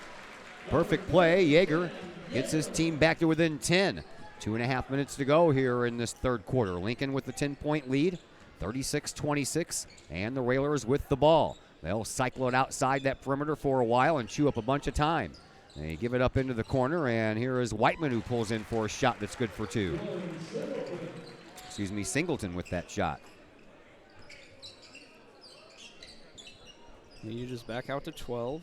Perfect play. Yeager gets his team back to within 10. 2.5 minutes to go here in this third quarter. Lincoln with the 10-point lead, 36-26, and the Railers with the ball. They'll cycle it outside that perimeter for a while and chew up a bunch of time. They give it up into the corner, and here is Whiteman who pulls in for a shot that's good for two. Singleton with that shot. You just back out to 12.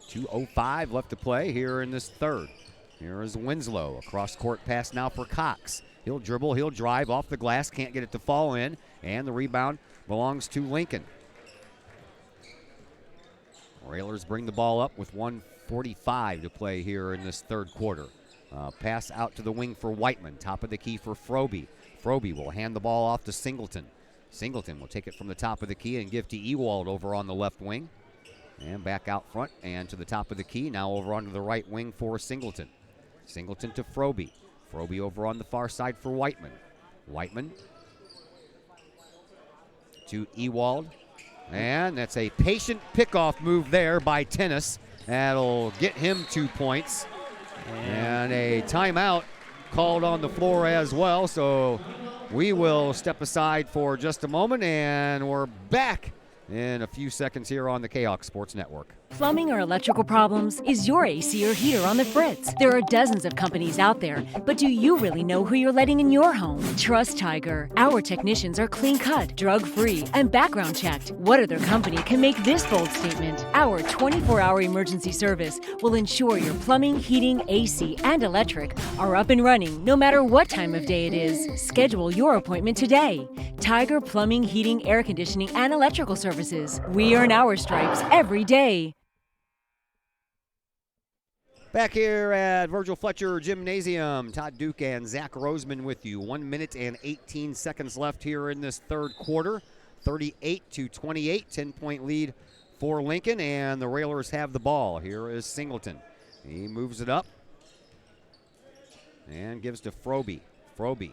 2:05 left to play here in this third. Here is Winslow. A cross-court pass now for Cox. He'll dribble, he'll drive off the glass, can't get it to fall in, and the rebound belongs to Lincoln. Railers bring the ball up with 1:45 to play here in this third quarter. Pass out to the wing for Whiteman. Top of the key for Froby. Froby will hand the ball off to Singleton. Singleton will take it from the top of the key and give to Ewald over on the left wing. And back out front and to the top of the key. Now over onto the right wing for Singleton. Singleton to Froby. Froby over on the far side for Whiteman. Whiteman to Ewald. And that's a patient pickoff move there by Tennis. That'll get him 2 points. And a timeout called on the floor as well. So we will step aside for just a moment, and we're back in a few seconds here on the Kahoks Sports Network. Plumbing or electrical problems? Is your AC or heater on the fritz? There are dozens of companies out there, but do you really know who you're letting in your home? Trust Tiger. Our technicians are clean-cut, drug-free, and background checked. What other company can make this bold statement? Our 24-hour emergency service will ensure your plumbing, heating, AC, and electric are up and running no matter what time of day it is. Schedule your appointment today. Tiger Plumbing, Heating, Air Conditioning, and Electrical Services. We earn our stripes every day. Back here at Virgil Fletcher Gymnasium, Todd Duke and Zach Roseman with you. 1 minute and 18 seconds left here in this third quarter. 38-28, 10-point lead for Lincoln, and the Railers have the ball. Here is Singleton. He moves it up and gives to Froby. Froby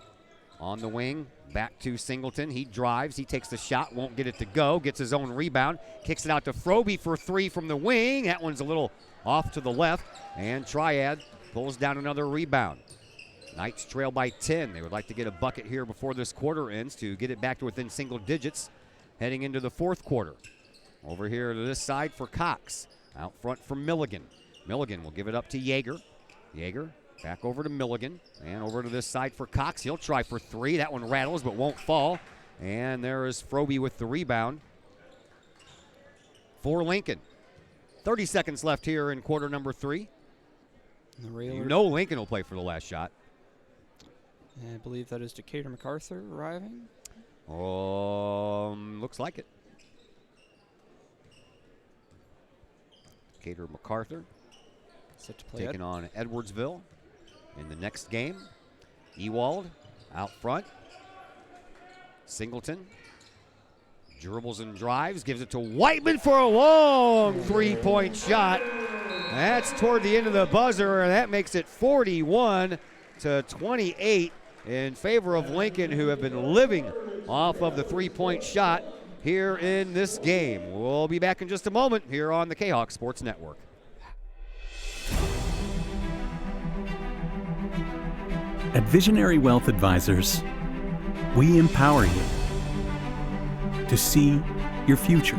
on the wing, back to Singleton. He drives, he takes the shot, won't get it to go, gets his own rebound, kicks it out to Froby for three from the wing. That one's a little off to the left, and Triad pulls down another rebound. Knights trail by 10. They would like to get a bucket here before this quarter ends to get it back to within single digits heading into the fourth quarter. Over here to this side for Cox. Out front for Milligan. Milligan will give it up to Yeager. Yeager back over to Milligan, and over to this side for Cox. He'll try for three. That one rattles but won't fall. And there is Froby with the rebound for Lincoln. 30 seconds left here in quarter number 3. You know Lincoln will play for the last shot. I believe that is Decatur MacArthur arriving. Looks like it. Decatur MacArthur Set to play taking on Edwardsville in the next game. Ewald out front. Singleton dribbles and drives, gives it to Whiteman for a long three-point shot. That's toward the end of the buzzer, and that makes it 41-28 in favor of Lincoln, who have been living off of the three-point shot here in this game. We'll be back in just a moment here on the Kahoks Sports Network. At Visionary Wealth Advisors, we empower you to see your future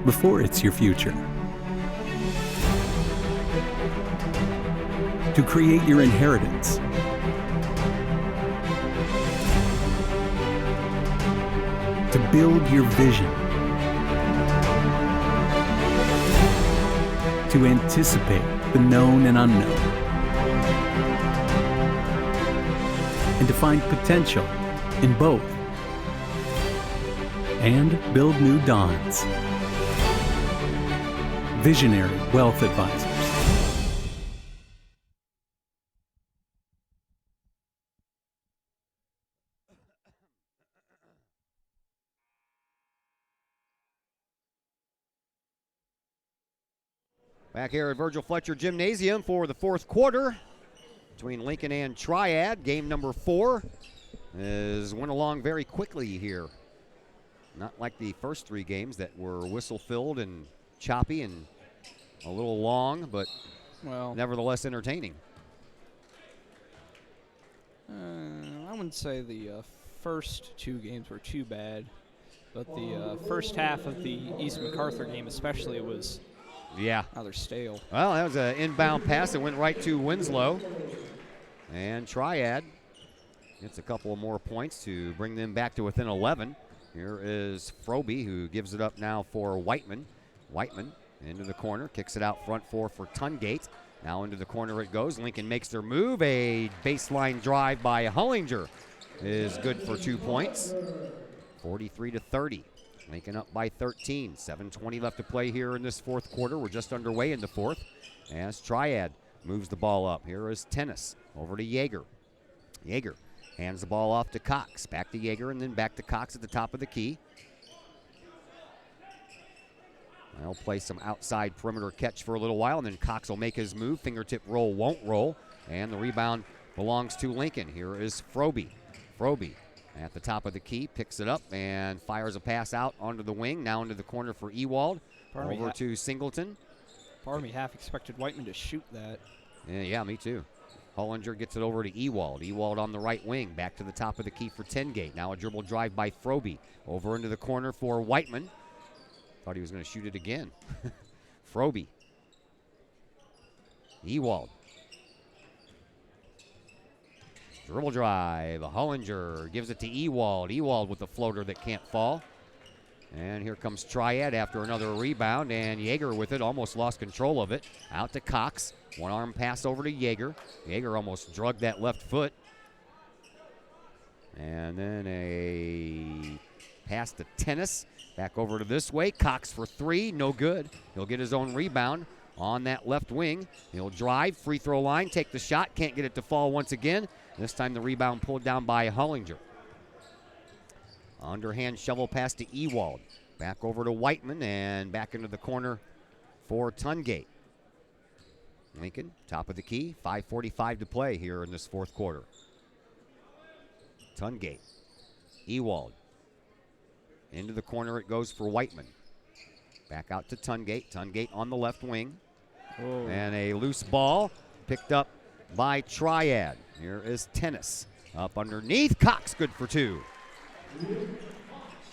before it's your future, to create your inheritance, to build your vision, to anticipate the known and unknown, and to find potential in both, and build new dawns. Visionary Wealth Advisors. Back here at Virgil Fletcher Gymnasium for the fourth quarter between Lincoln and Triad. Game number 4 went along very quickly here. Not like the first 3 games that were whistle-filled and choppy and a little long, but nevertheless entertaining. I wouldn't say the first 2 games were too bad, but the first half of the East MacArthur game especially was rather stale. Well, that was an inbound pass that went right to Winslow. And Triad gets a couple of more points to bring them back to within 11. Here is Froby, who gives it up now for Whiteman. Whiteman into the corner, kicks it out front for Tungate. Now into the corner it goes. Lincoln makes their move. A baseline drive by Hullinger is good for 2 points. 43-30. Lincoln up by 13. 7:20 left to play here in this fourth quarter. We're just underway in the fourth as Triad moves the ball up. Here is Tennis over to Yeager. Yeager hands the ball off to Cox. Back to Yeager and then back to Cox at the top of the key. They'll play some outside perimeter catch for a little while, and then Cox will make his move. Fingertip roll won't roll, and the rebound belongs to Lincoln. Here is Froby. Froby at the top of the key, picks it up and fires a pass out onto the wing. Now into the corner for Ewald. Over to Singleton. Part of me half expected Whiteman to shoot that. Yeah, me too. Hullinger gets it over to Ewald. Ewald on the right wing. Back to the top of the key for Tengate. Now a dribble drive by Froby. Over into the corner for Whiteman. Thought he was going to shoot it again. Froby. Ewald. Dribble drive. Hullinger gives it to Ewald. Ewald with the floater that can't fall. And here comes Triad after another rebound, and Yeager with it, almost lost control of it. Out to Cox. One arm pass over to Yeager. Yeager almost drugged that left foot. And then a pass to Tennis. Back over to this way. Cox for 3, no good. He'll get his own rebound. on that left wing. He'll drive, free throw line, take the shot, can't get it to fall once again. This time the rebound pulled down by Hollinger. Underhand shovel pass to Ewald. Back over to Whiteman and back into the corner for Tungate. Lincoln, top of the key, 5:45 to play here in this fourth quarter. Tungate, Ewald. Into the corner it goes for Whiteman. Back out to Tungate. Tungate on the left wing. Oh. And a loose ball picked up by Triad. Here is Tennis. Up underneath. Cox good for two.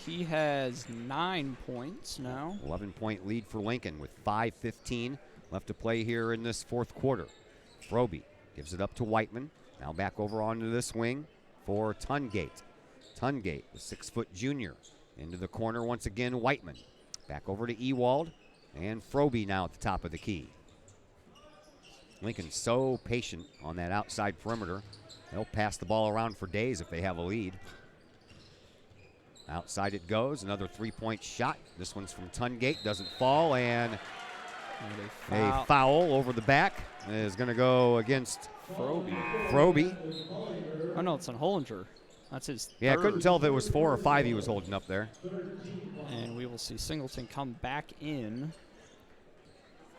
He has 9 points now. 11-point lead for Lincoln with 5:15 left to play here in this fourth quarter. Froby gives it up to Whiteman. Now back over onto this wing for Tungate. Tungate, the 6-foot junior. Into the corner once again, Whiteman. Back over to Ewald. And Froby now at the top of the key. Lincoln so patient on that outside perimeter. They'll pass the ball around for days if they have a lead. Outside it goes. Another 3-point shot. This one's from Tungate. Doesn't fall. And a foul over the back is going to go against Froby. Oh, no, it's on Hollinger. That's his Yeah, I third. couldn't tell if it was 4 or 5 he was holding up there. And we will see Singleton come back in.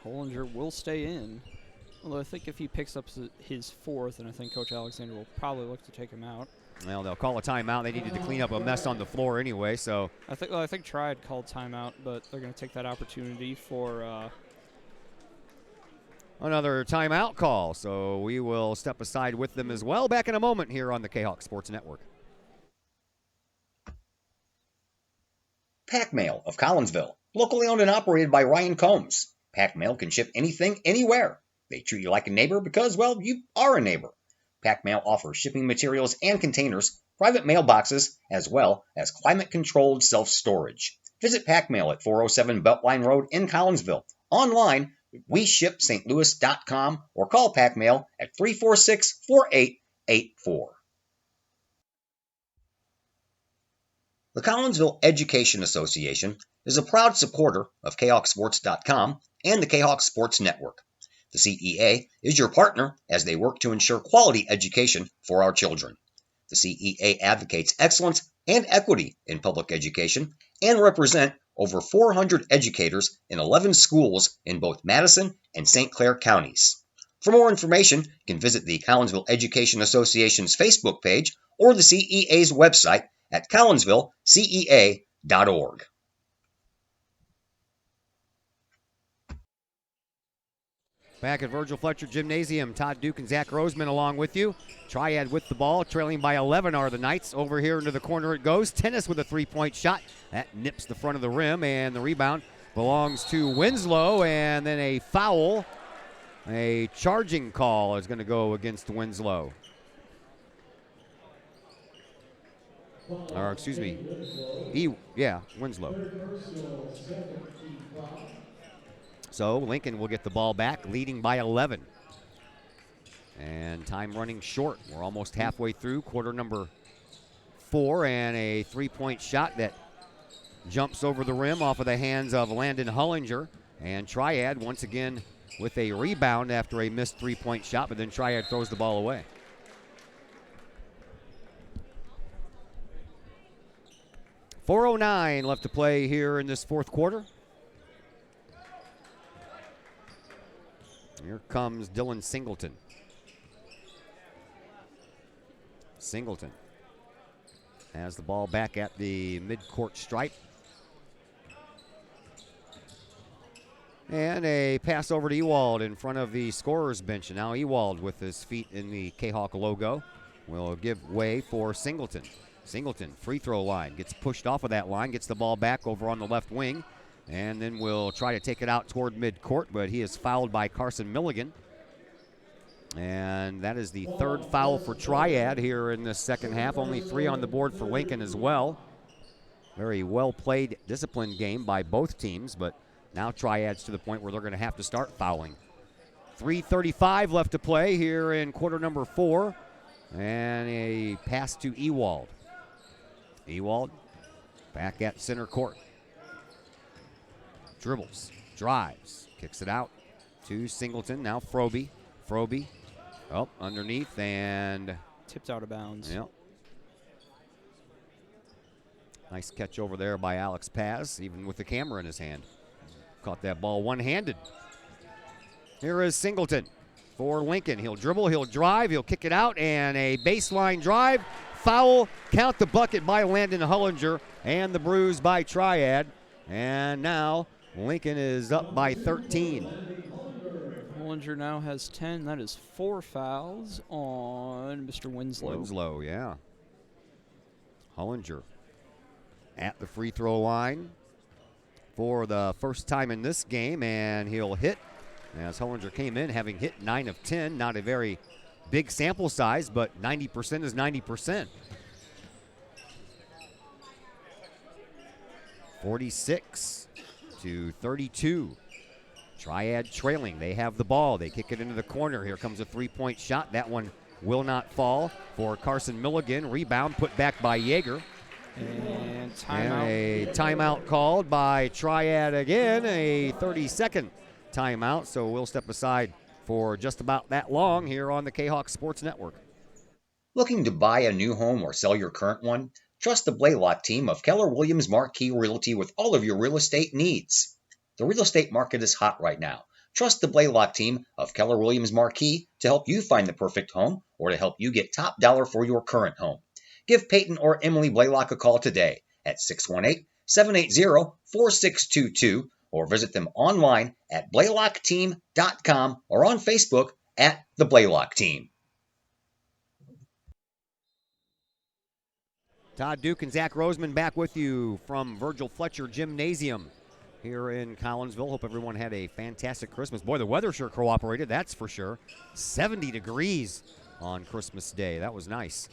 Hollinger will stay in. Although I think if he picks up his fourth, and I think Coach Alexander will probably look to take him out. Well, they'll call a timeout. They needed to clean up a mess on the floor anyway, so. I think Triad called timeout, but they're going to take that opportunity for another timeout call. So we will step aside with them as well. Back in a moment here on the Kahoks Sports Network. Pack Mail of Collinsville, locally owned and operated by Ryan Combs. Pack Mail can ship anything, anywhere. They treat you like a neighbor because, well, you are a neighbor. Pack Mail offers shipping materials and containers, private mailboxes, as well as climate-controlled self-storage. Visit Pack Mail at 407 Beltline Road in Collinsville. Online, WeShipStLouis.com or call Pack Mail at 346-4884. The Collinsville Education Association is a proud supporter of KHawkSports.com and the Kahoks Sports Network. The CEA is your partner as they work to ensure quality education for our children. The CEA advocates excellence and equity in public education and represent over 400 educators in 11 schools in both Madison and St. Clair counties. For more information, you can visit the Collinsville Education Association's Facebook page or the CEA's website at collinsvillecea.org. Back at Virgil Fletcher Gymnasium, Todd Duke and Zach Roseman along with you. Triad with the ball, trailing by 11 are the Knights. Over here into the corner it goes. Tennis with a 3-point shot. That nips the front of the rim, and the rebound belongs to Winslow, and then a foul. A charging call is going to go against Winslow. Or, excuse me. Winslow. So Lincoln will get the ball back, leading by 11. And time running short. We're almost halfway through quarter number 4, and a 3-point shot that jumps over the rim off of the hands of Landon Hollinger. And Triad once again with a rebound after a missed 3-point shot, but then Triad throws the ball away. .409 left to play here in this fourth quarter. Here comes Dylan Singleton. Singleton has the ball back at the midcourt stripe. And a pass over to Ewald in front of the scorer's bench. And now Ewald with his feet in the K-Hawk logo will give way for Singleton. Singleton, free throw line, gets pushed off of that line, gets the ball back over on the left wing, and then will try to take it out toward midcourt, but he is fouled by Carson Milligan. And that is the third foul for Triad here in the second half. Only 3 on the board for Lincoln as well. Very well-played, disciplined game by both teams, but now Triad's to the point where they're going to have to start fouling. 3:35 left to play here in quarter number 4. And a pass to Ewald. Ewald back at center court. Dribbles, drives, kicks it out to Singleton. Now Froby. Froby up underneath and tipped out of bounds. Yep. Nice catch over there by Alex Paz, even with the camera in his hand. Caught that ball one-handed. Here is Singleton for Lincoln. He'll dribble, he'll drive, he'll kick it out, and a baseline drive. Foul, count the bucket by Landon Hullinger, and the bruise by Triad. And now Lincoln is up by 13. Hullinger now has 10. That is 4 fouls on Mr. Winslow. Winslow, yeah. Hullinger at the free throw line for the first time in this game, and he'll hit as Hullinger came in having hit 9 of 10. Not a very big sample size, but 90% is 90%. 46 to 32. Triad trailing. They have the ball. They kick it into the corner. Here comes a three-point shot. That one will not fall for Carson Milligan. Rebound put back by Yeager. And timeout. And a timeout called by Triad again, a 30-second timeout. So we'll step aside for just about that long here on the Kahoks Sports Network. Looking to buy a new home or sell your current one? Trust the Blaylock team of Keller Williams Marquee Realty with all of your real estate needs. The real estate market is hot right now. Trust the Blaylock team of Keller Williams Marquee to help you find the perfect home or to help you get top dollar for your current home. Give Peyton or Emily Blaylock a call today at 618-780-4622 or visit them online at blaylockteam.com or on Facebook at the Blaylock Team. Todd Duke and Zach Roseman back with you from Virgil Fletcher Gymnasium here in Collinsville. Hope everyone had a fantastic Christmas. Boy, the weather sure cooperated, that's for sure. 70 degrees on Christmas Day. That was nice.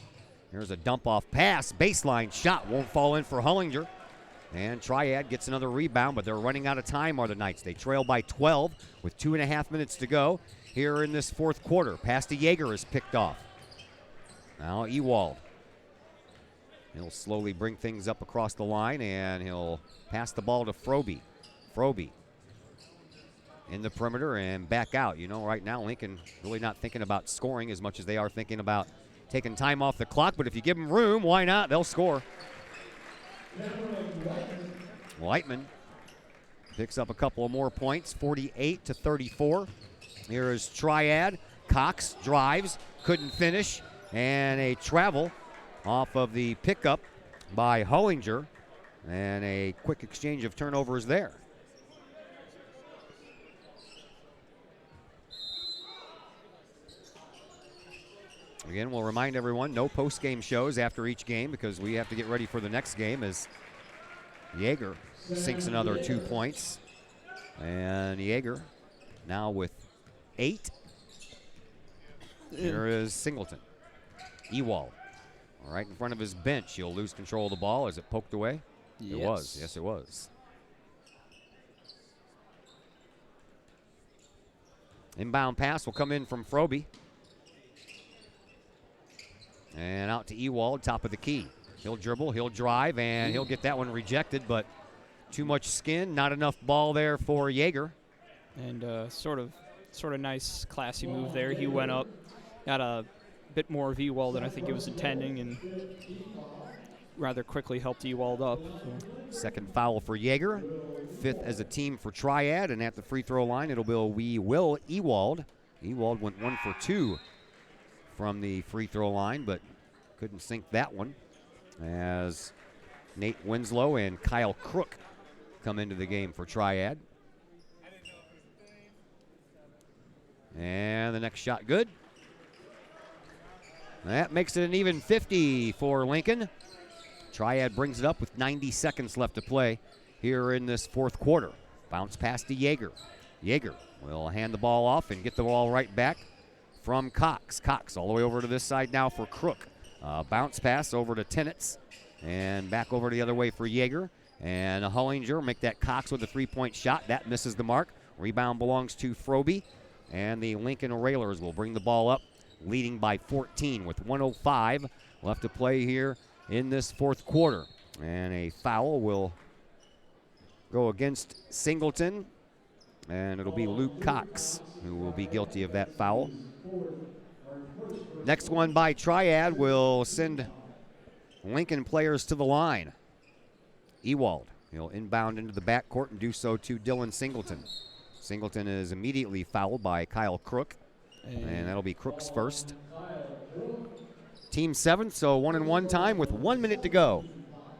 Here's a dump-off pass. Baseline shot won't fall in for Hullinger. And Triad gets another rebound, but they're running out of time are the Knights. They trail by 12 with 2.5 minutes to go here in this fourth quarter. Pass to Yeager is picked off. Now Ewald. He'll slowly bring things up across the line, and he'll pass the ball to Froby. Froby in the perimeter and back out. You know, right now Lincoln really not thinking about scoring as much as they are thinking about taking time off the clock, but if you give them room, why not? They'll score. Lightman picks up a couple of more points, 48 to 34. Here is Triad. Cox drives, couldn't finish, and a travel off of the pickup by Hullinger, and a quick exchange of turnovers there. Again, we'll remind everyone, no post-game shows after each game because we have to get ready for the next game as Yeager sinks another 2 points. And Yeager now with 8. Here is Singleton. Ewald right in front of his bench. He'll lose control of the ball. Is it poked away? Yes. It was. Yes, it was. Inbound pass will come in from Froby. And out to Ewald, top of the key. He'll dribble, he'll drive, and he'll get that one rejected, but too much skin, not enough ball there for Yeager. And sort of nice, classy move there. He went up, got a bit more of Ewald than I think he was intending, and rather quickly helped Ewald up. So. Second foul for Yeager, 5th as a team for Triad, and at the free throw line, it'll be Will Ewald. Ewald went 1 for 2 from the free throw line, but couldn't sink that one as Nate Winslow and Kyle Crook come into the game for Triad. And the next shot good. That makes it an even 50 for Lincoln. Triad brings it up with 90 seconds left to play here in this fourth quarter. Bounce pass to Yeager. Yeager will hand the ball off and get the ball right back from Cox. Cox all the way over to this side now for Crook. Bounce pass over to Tennitz and back over the other way for Yeager. And Hullinger make that Cox with a three-point shot. That misses the mark. Rebound belongs to Froby. And the Lincoln Railers will bring the ball up, leading by 14 with 1:05 left to play here in this fourth quarter. And a foul will go against Singleton. And it'll be Luke Cox who will be guilty of that foul. Next one by Triad will send Lincoln players to the line. Ewald, he'll inbound into the backcourt and do so to Dylan Singleton. Singleton is immediately fouled by Kyle Crook, and that'll be Crook's first. Team 7th, so 1-1 time with 1 minute to go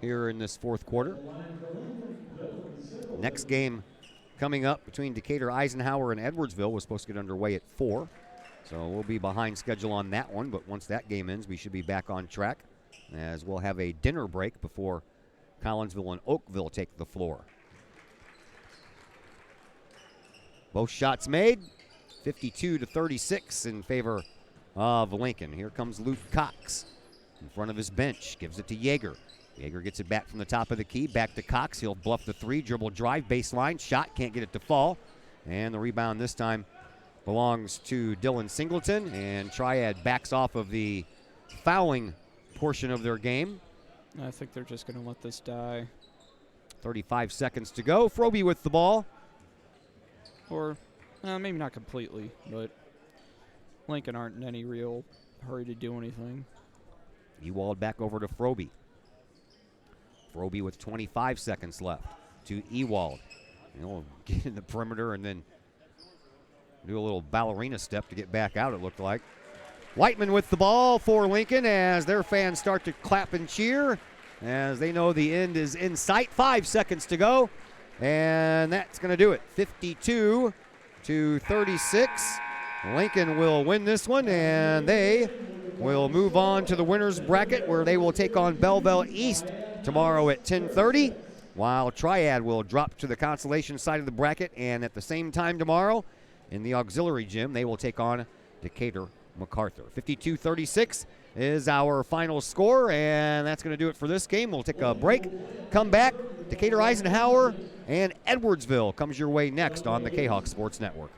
here in this fourth quarter. Next game coming up between Decatur, Eisenhower, and Edwardsville was supposed to get underway at 4. So we'll be behind schedule on that one, but once that game ends, we should be back on track, as we'll have a dinner break before Collinsville and Oakville take the floor. Both shots made, 52-36 in favor of Lincoln. Here comes Luke Cox in front of his bench, gives it to Yeager. Yeager gets it back from the top of the key, back to Cox. He'll bluff the 3, dribble drive, baseline, shot, can't get it to fall. And the rebound this time belongs to Dylan Singleton, and Triad backs off of the fouling portion of their game. I think they're just going to let this die. 35 seconds to go. Froby with the ball. Or maybe not completely, but Lincoln aren't in any real hurry to do anything. Ewald back over to Froby. Froby with 25 seconds left to Ewald. He'll get in the perimeter and then do a little ballerina step to get back out, it looked like. Whiteman with the ball for Lincoln as their fans start to clap and cheer as they know the end is in sight. 5 seconds to go, and that's going to do it. 52-36. Lincoln will win this one, and they will move on to the winner's bracket where they will take on Belleville East tomorrow at 10:30, while Triad will drop to the consolation side of the bracket, and at the same time tomorrow in the auxiliary gym, they will take on Decatur MacArthur. 52-36 is our final score, and that's going to do it for this game. We'll take a break, come back. Decatur, Eisenhower, and Edwardsville comes your way next on the Kahoks Sports Network.